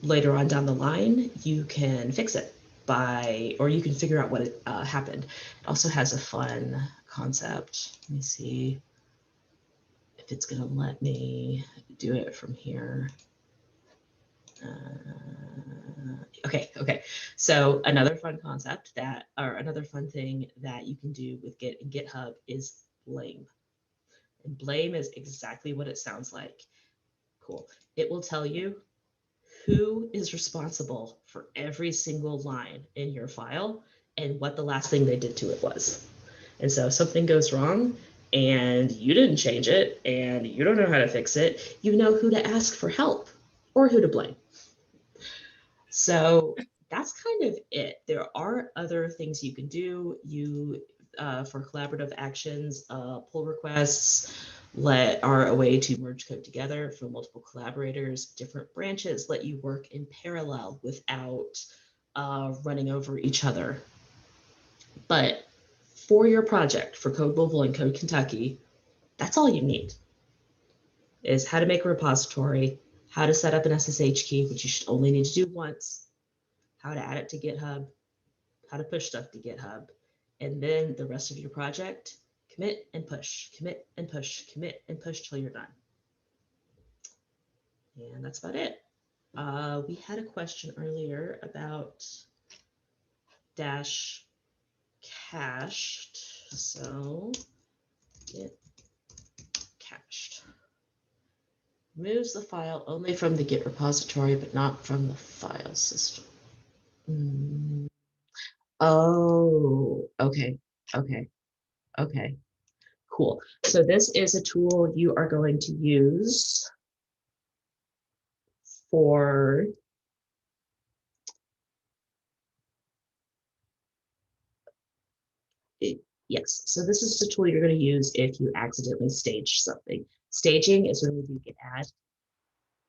later on down the line, you can fix it or you can figure out what happened. It also has a fun concept. Let me see if it's going to let me do it from here. Okay. So another fun concept another fun thing that you can do with Git and GitHub is blame. And blame is exactly what it sounds like. Cool. It will tell you who is responsible for every single line in your file and what the last thing they did to it was. And so if something goes wrong and you didn't change it and you don't know how to fix it, you know who to ask for help or who to blame. So that's kind of it. There are other things you can do. For collaborative actions, pull requests are a way to merge code together for multiple collaborators. Different branches let you work in parallel without running over each other. But for your project, for Code Louisville and Code Kentucky, that's all you need is how to make a repository, how to set up an SSH key, which you should only need to do once, how to add it to GitHub, how to push stuff to GitHub, and then the rest of your project, commit and push, commit and push, commit and push till you're done. And that's about it. We had a question earlier about dash cached. So git cached. Removes the file only from the Git repository, but not from the file system. Oh, okay. Cool. So this is a tool you are going to use for yes. So this is the tool you're going to use if you accidentally stage something. Staging is when you git add.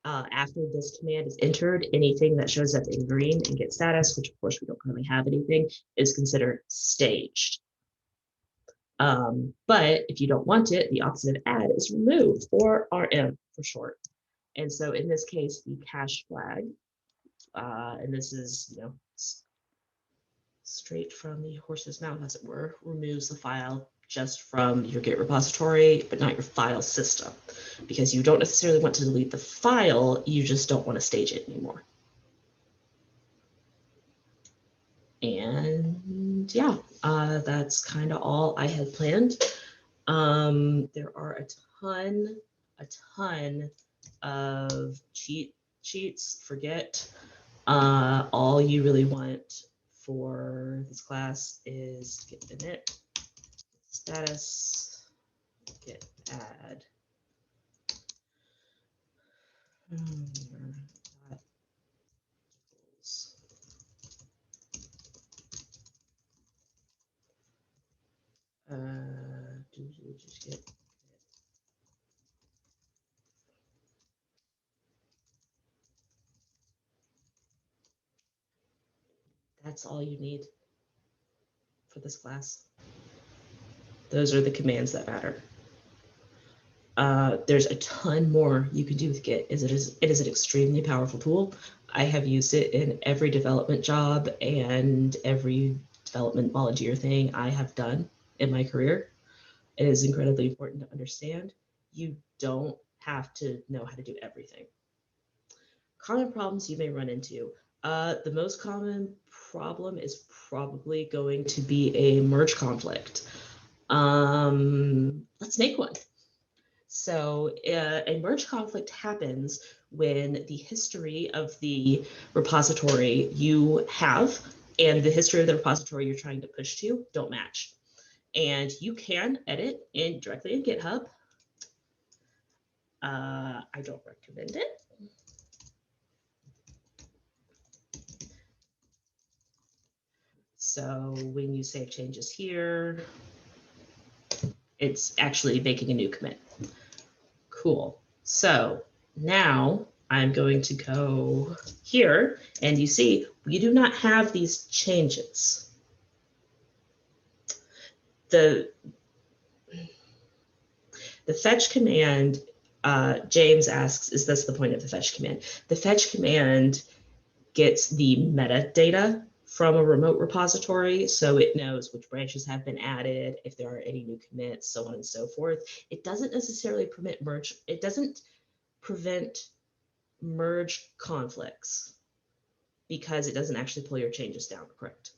After this command is entered, anything that shows up in green in git status, which of course we don't currently have anything, is considered staged. But if you don't want it, the opposite of add is remove, or RM for short. And so in this case, the cache flag, and this is, straight from the horse's mouth, as it were, removes the file just from your Git repository, but not your file system, because you don't necessarily want to delete the file, you just don't want to stage it anymore. And yeah, that's kind of all I had planned. There are a ton of cheats for Git. All you really want for this class is git init, status, git add, Just get that's all you need for this class. Those are the commands that matter. There's a ton more you can do with Git. It is an extremely powerful tool. I have used it in every development job and every development volunteer thing I have done in my career. It is incredibly important to understand. You don't have to know how to do everything. Common problems you may run into. The most common problem is probably going to be a merge conflict. Let's make one. So a merge conflict happens when the history of the repository you have and the history of the repository you're trying to push to don't match. And you can edit directly in GitHub. I don't recommend it. So when you save changes here, it's actually making a new commit. Cool. So now I'm going to go here, and you see we do not have these changes. The fetch command, James asks, is this the point of the fetch command? The fetch command gets the metadata from a remote repository, so it knows which branches have been added, if there are any new commits, so on and so forth. It doesn't necessarily permit merge. It doesn't prevent merge conflicts because it doesn't actually pull your changes down, correct?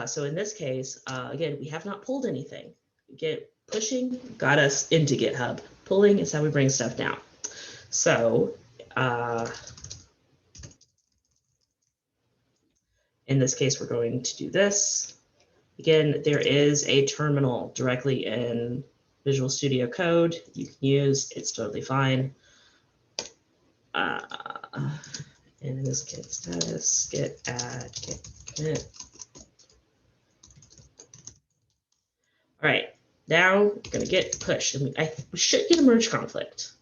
So in this case, again, we have not pulled anything. Pushing got us into GitHub. Pulling is how we bring stuff down. So in this case, we're going to do this. Again, there is a terminal directly in Visual Studio Code you can use. It's totally fine. And in this case, status git add git commit. All right, now we're going to get push. And we should get a merge conflict.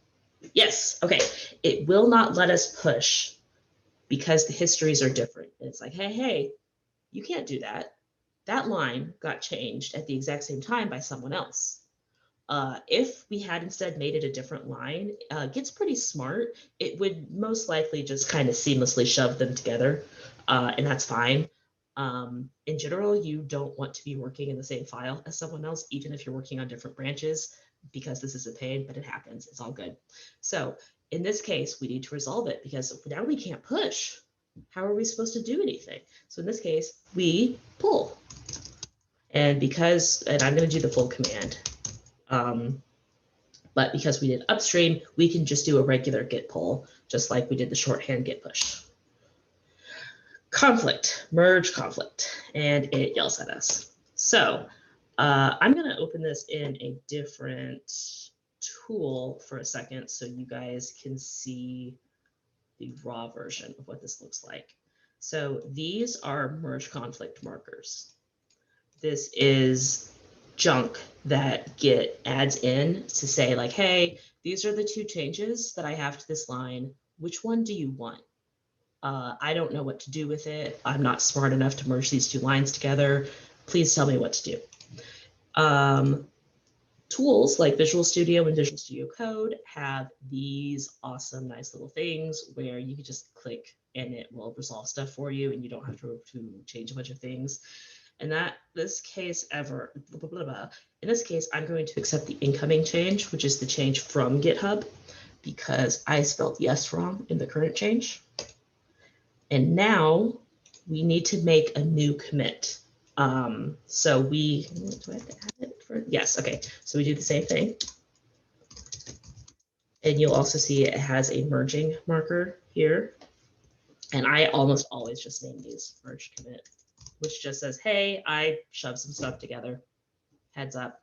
Yes, okay. It will not let us push because the histories are different. It's like, hey, you can't do that. That line got changed at the exact same time by someone else. If we had instead made it a different line, Git's pretty smart. It would most likely just kind of seamlessly shove them together, and that's fine. In general, you don't want to be working in the same file as someone else, even if you're working on different branches, because this is a pain, but it happens. It's all good. So in this case, we need to resolve it because now we can't push. How are we supposed to do anything? So in this case, we pull. And I'm going to do the full command. But because we did upstream, we can just do a regular git pull, just like we did the shorthand git push. Conflict, merge conflict, and it yells at us. So I'm going to open this in a different tool for a second so you guys can see the raw version of what this looks like. So these are merge conflict markers. This is junk that Git adds in to say like, hey, these are the two changes that I have to this line. Which one do you want? I don't know what to do with it. I'm not smart enough to merge these two lines together. Please tell me what to do. Tools like Visual Studio and Visual Studio Code have these awesome, nice little things where you can just click and it will resolve stuff for you and you don't have to change a bunch of things. And in this case, I'm going to accept the incoming change, which is the change from GitHub, because I spelled yes wrong in the current change. And now we need to make a new commit. So do I have to add it for? Yes, okay. So we do the same thing. And you'll also see it has a merging marker here. And I almost always just name these merge commit, which just says, hey, I shoved some stuff together, heads up.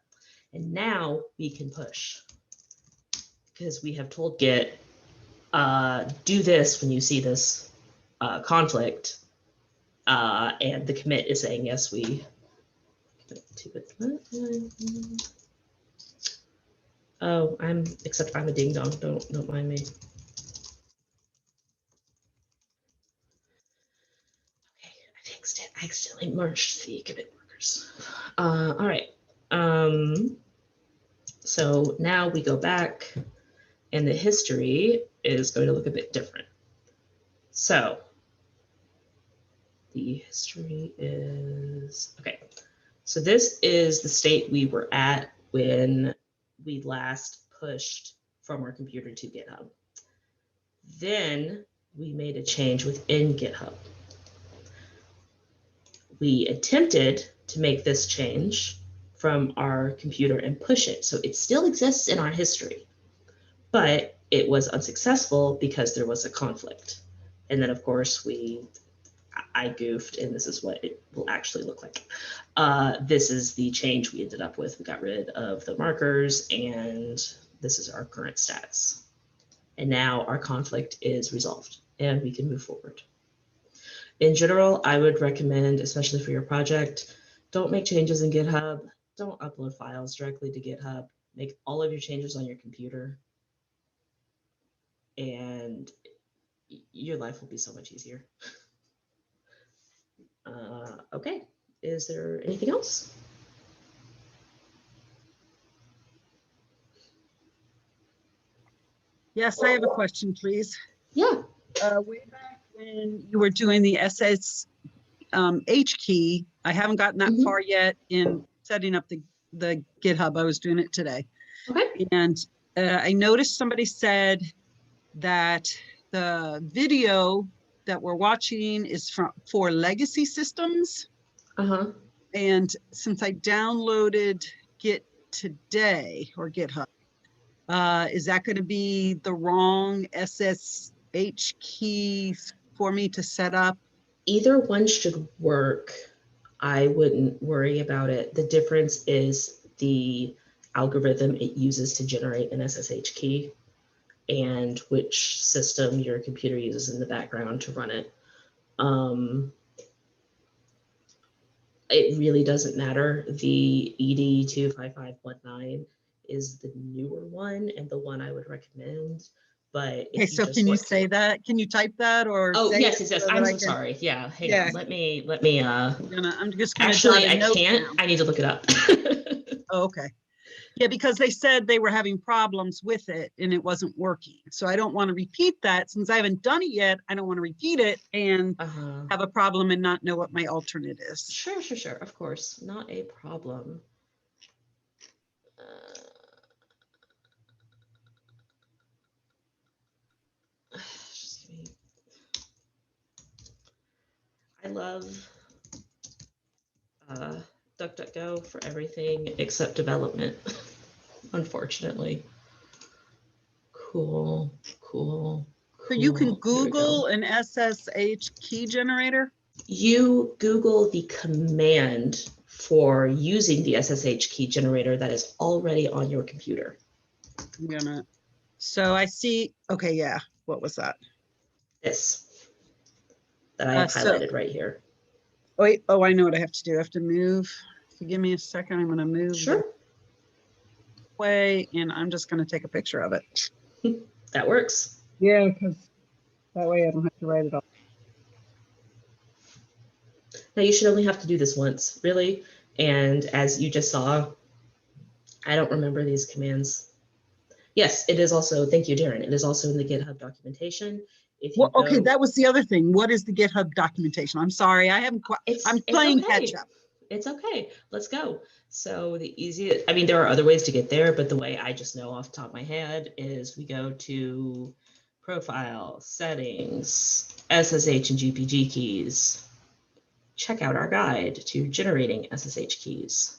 And now we can push because we have told Git do this when you see this conflict, and the commit is saying, yes, we. Oh, except I'm a ding dong. Don't mind me. Okay, I fixed it. I accidentally merged the commit markers. All right. So now we go back, and the history is going to look a bit different. So the history is, okay. So this is the state we were at when we last pushed from our computer to GitHub. Then we made a change within GitHub. We attempted to make this change from our computer and push it. So it still exists in our history, but it was unsuccessful because there was a conflict. And then of course I goofed, and this is what it will actually look like. This is the change we ended up with. We got rid of the markers, and this is our current stats. And now our conflict is resolved, and we can move forward. In general, I would recommend, especially for your project, don't make changes in GitHub. Don't upload files directly to GitHub. Make all of your changes on your computer, and your life will be so much easier. Okay, is there anything else? Yes, I have a question, please. Yeah. Way back when you were doing the SSH key, I haven't gotten that far yet in setting up the GitHub. I was doing it today. Okay. And I noticed somebody said that the video that we're watching is for legacy systems. Uh-huh. And since I downloaded Git today, or GitHub, is that going to be the wrong SSH key for me to set up? Either one should work. I wouldn't worry about it. The difference is the algorithm it uses to generate an SSH key and which system your computer uses in the background to run it. It really doesn't matter. The ED25519 is the newer one and the one I would recommend. But Okay, so can you say that? Can you type that or? Oh, say yes, it yes. so I'm that so sorry. Yeah, hang Yeah. on. Let me. I'm just gonna Actually, jot a I note can't. down. I need to look it up. Oh, okay. Yeah, because they said they were having problems with it and it wasn't working. So I don't want to repeat that since I haven't done it yet. I don't want to repeat it and have a problem and not know what my alternate is. Sure. Of course, not a problem. Just give me. I love DuckDuckGo for everything except development, unfortunately. Cool. So you can Here we Google go. an SSH key generator? You Google the command for using the SSH key generator that is already on your computer. So I see, okay, yeah, what was that? This that I have highlighted right here. Wait, I know what I have to do. I have to move. If you give me a second, I'm gonna move. Sure. Way, and I'm just gonna take a picture of it. That works. Yeah, because that way I don't have to write it all. Now you should only have to do this once, really. And as you just saw, I don't remember these commands. Yes, it is also, thank you, Darren. It is also in the GitHub documentation. If you okay, that was the other thing. What is the GitHub documentation? I'm sorry, I haven't quite, I'm playing catch up. It's okay. Let's go. So the easiest, I mean, there are other ways to get there, but the way I just know off the top of my head is we go to Profile, Settings, SSH and GPG keys. Check out our guide to generating SSH keys.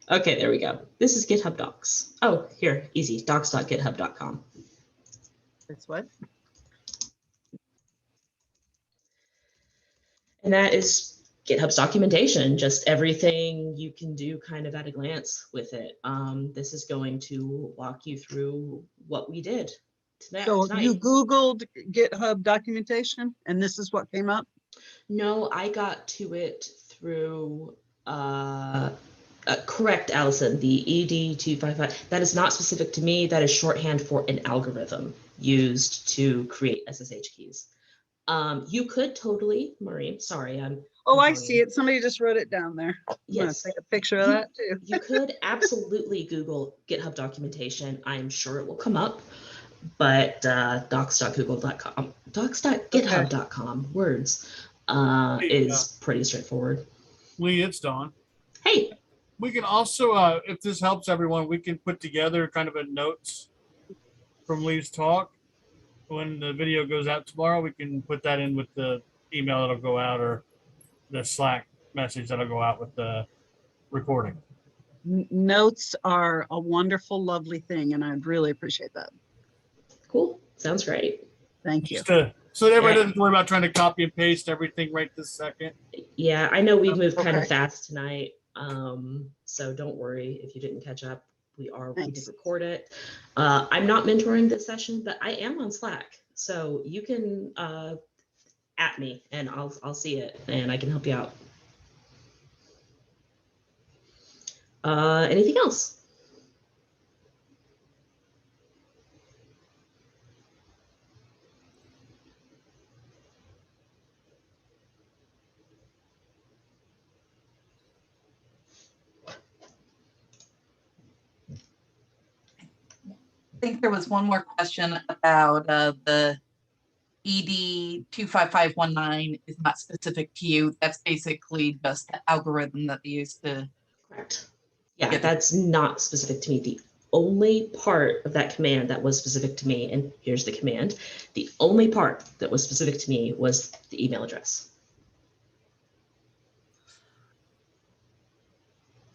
Okay, there we go. This is GitHub Docs. Oh, here, easy, docs.github.com. That's what? And that is GitHub's documentation, just everything you can do kind of at a glance with it. This is going to walk you through what we did So tonight. you Googled GitHub documentation and this is what came up? No, I got to it through, correct, Allison, the ED255. That is not specific to me. That is shorthand for an algorithm used to create SSH keys. You could totally, Maureen, sorry, Oh, I I'm see it. Somebody just wrote it down there. I'm gonna Yes. take a picture of that too. You could absolutely Google GitHub documentation. I'm sure it will come up, but docs.google.com, docs.github.com, words, is pretty straightforward. Leigh, it's Don. Hey, We can also, if this helps everyone, we can put together kind of a notes from Leigh's talk. When the video goes out tomorrow, we can put that in with the email that'll go out or the Slack message that'll go out with the recording. Notes are a wonderful, lovely thing, and I'd really appreciate that. cool. Sounds great. Thank you. Just to, so that everybody Yeah. doesn't worry about trying to copy and paste everything right this second. Yeah, I know we've moved kind of Okay. fast tonight. So don't worry if you didn't catch up. We did Thanks. record it. I'm not mentoring this session, but I am on Slack. So you can at me and I'll see it and I can help you out. Anything else? I think there was one more question about the ED 25519 is not specific to you. That's basically just the algorithm that they use to. Correct. Yeah, Get- that's not specific to me. The only part of that command that was specific to me, and here's the command, the only part that was specific to me was the email address.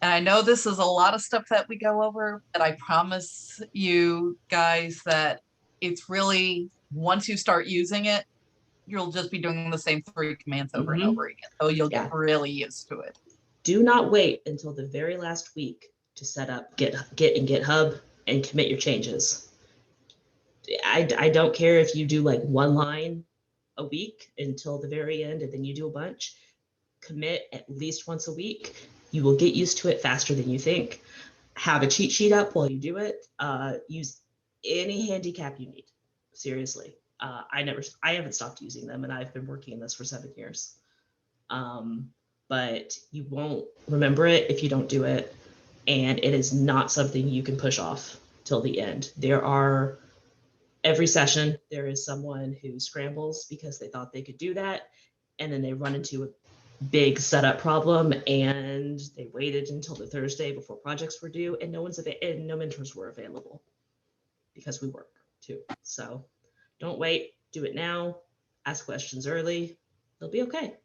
And I know this is a lot of stuff that we go over, but I promise you guys that it's really, once you start using it, you'll just be doing the same 3 commands over and Mhm. over again. So you'll Yeah. get really used to it. Do not wait until the very last week to set up Git in GitHub and commit your changes. I don't care if you do like 1 line a week until the very end and then you do a bunch. Commit at least once a week. You will get used to it faster than you think. Have a cheat sheet up while you do it. Use any handicap you need. Seriously. I haven't stopped using them and I've been working in this for 7 years. But you won't remember it if you don't do it. And it is not something you can push off till the end. Every session, there is someone who scrambles because they thought they could do that. And then they run into a big setup problem and they waited until the Thursday before projects were due and no mentors were available because we work too. So don't wait, do it now, ask questions early, they'll be okay.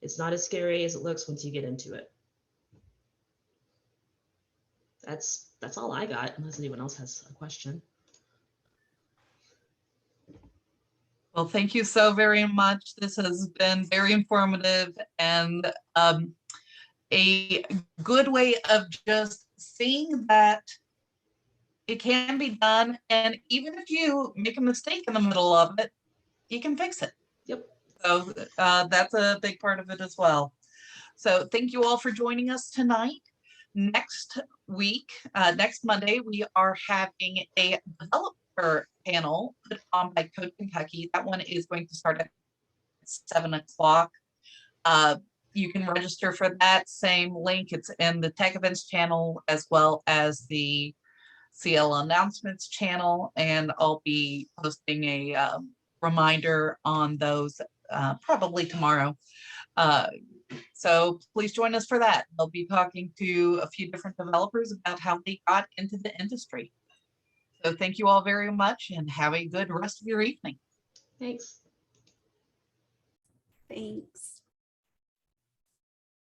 It's not as scary as it looks once you get into it. That's all I got, unless anyone else has a question. Well, thank you so very much. This has been very informative and a good way of just seeing that it can be done. And even if you make a mistake in the middle of it, you can fix it. Yep. So that's a big part of it as well. So thank you all for joining us tonight. Next week, next Monday, we are having a developer panel put on by Code Kentucky. That one is going to start at 7 o'clock. You can register for that same link. It's in the Tech Events channel as well as the CL Announcements channel. And I'll be posting a reminder on those probably tomorrow. So please join us for that. I'll be talking to a few different developers about how they got into the industry. So thank you all very much and have a good rest of your evening. Thanks. Thanks.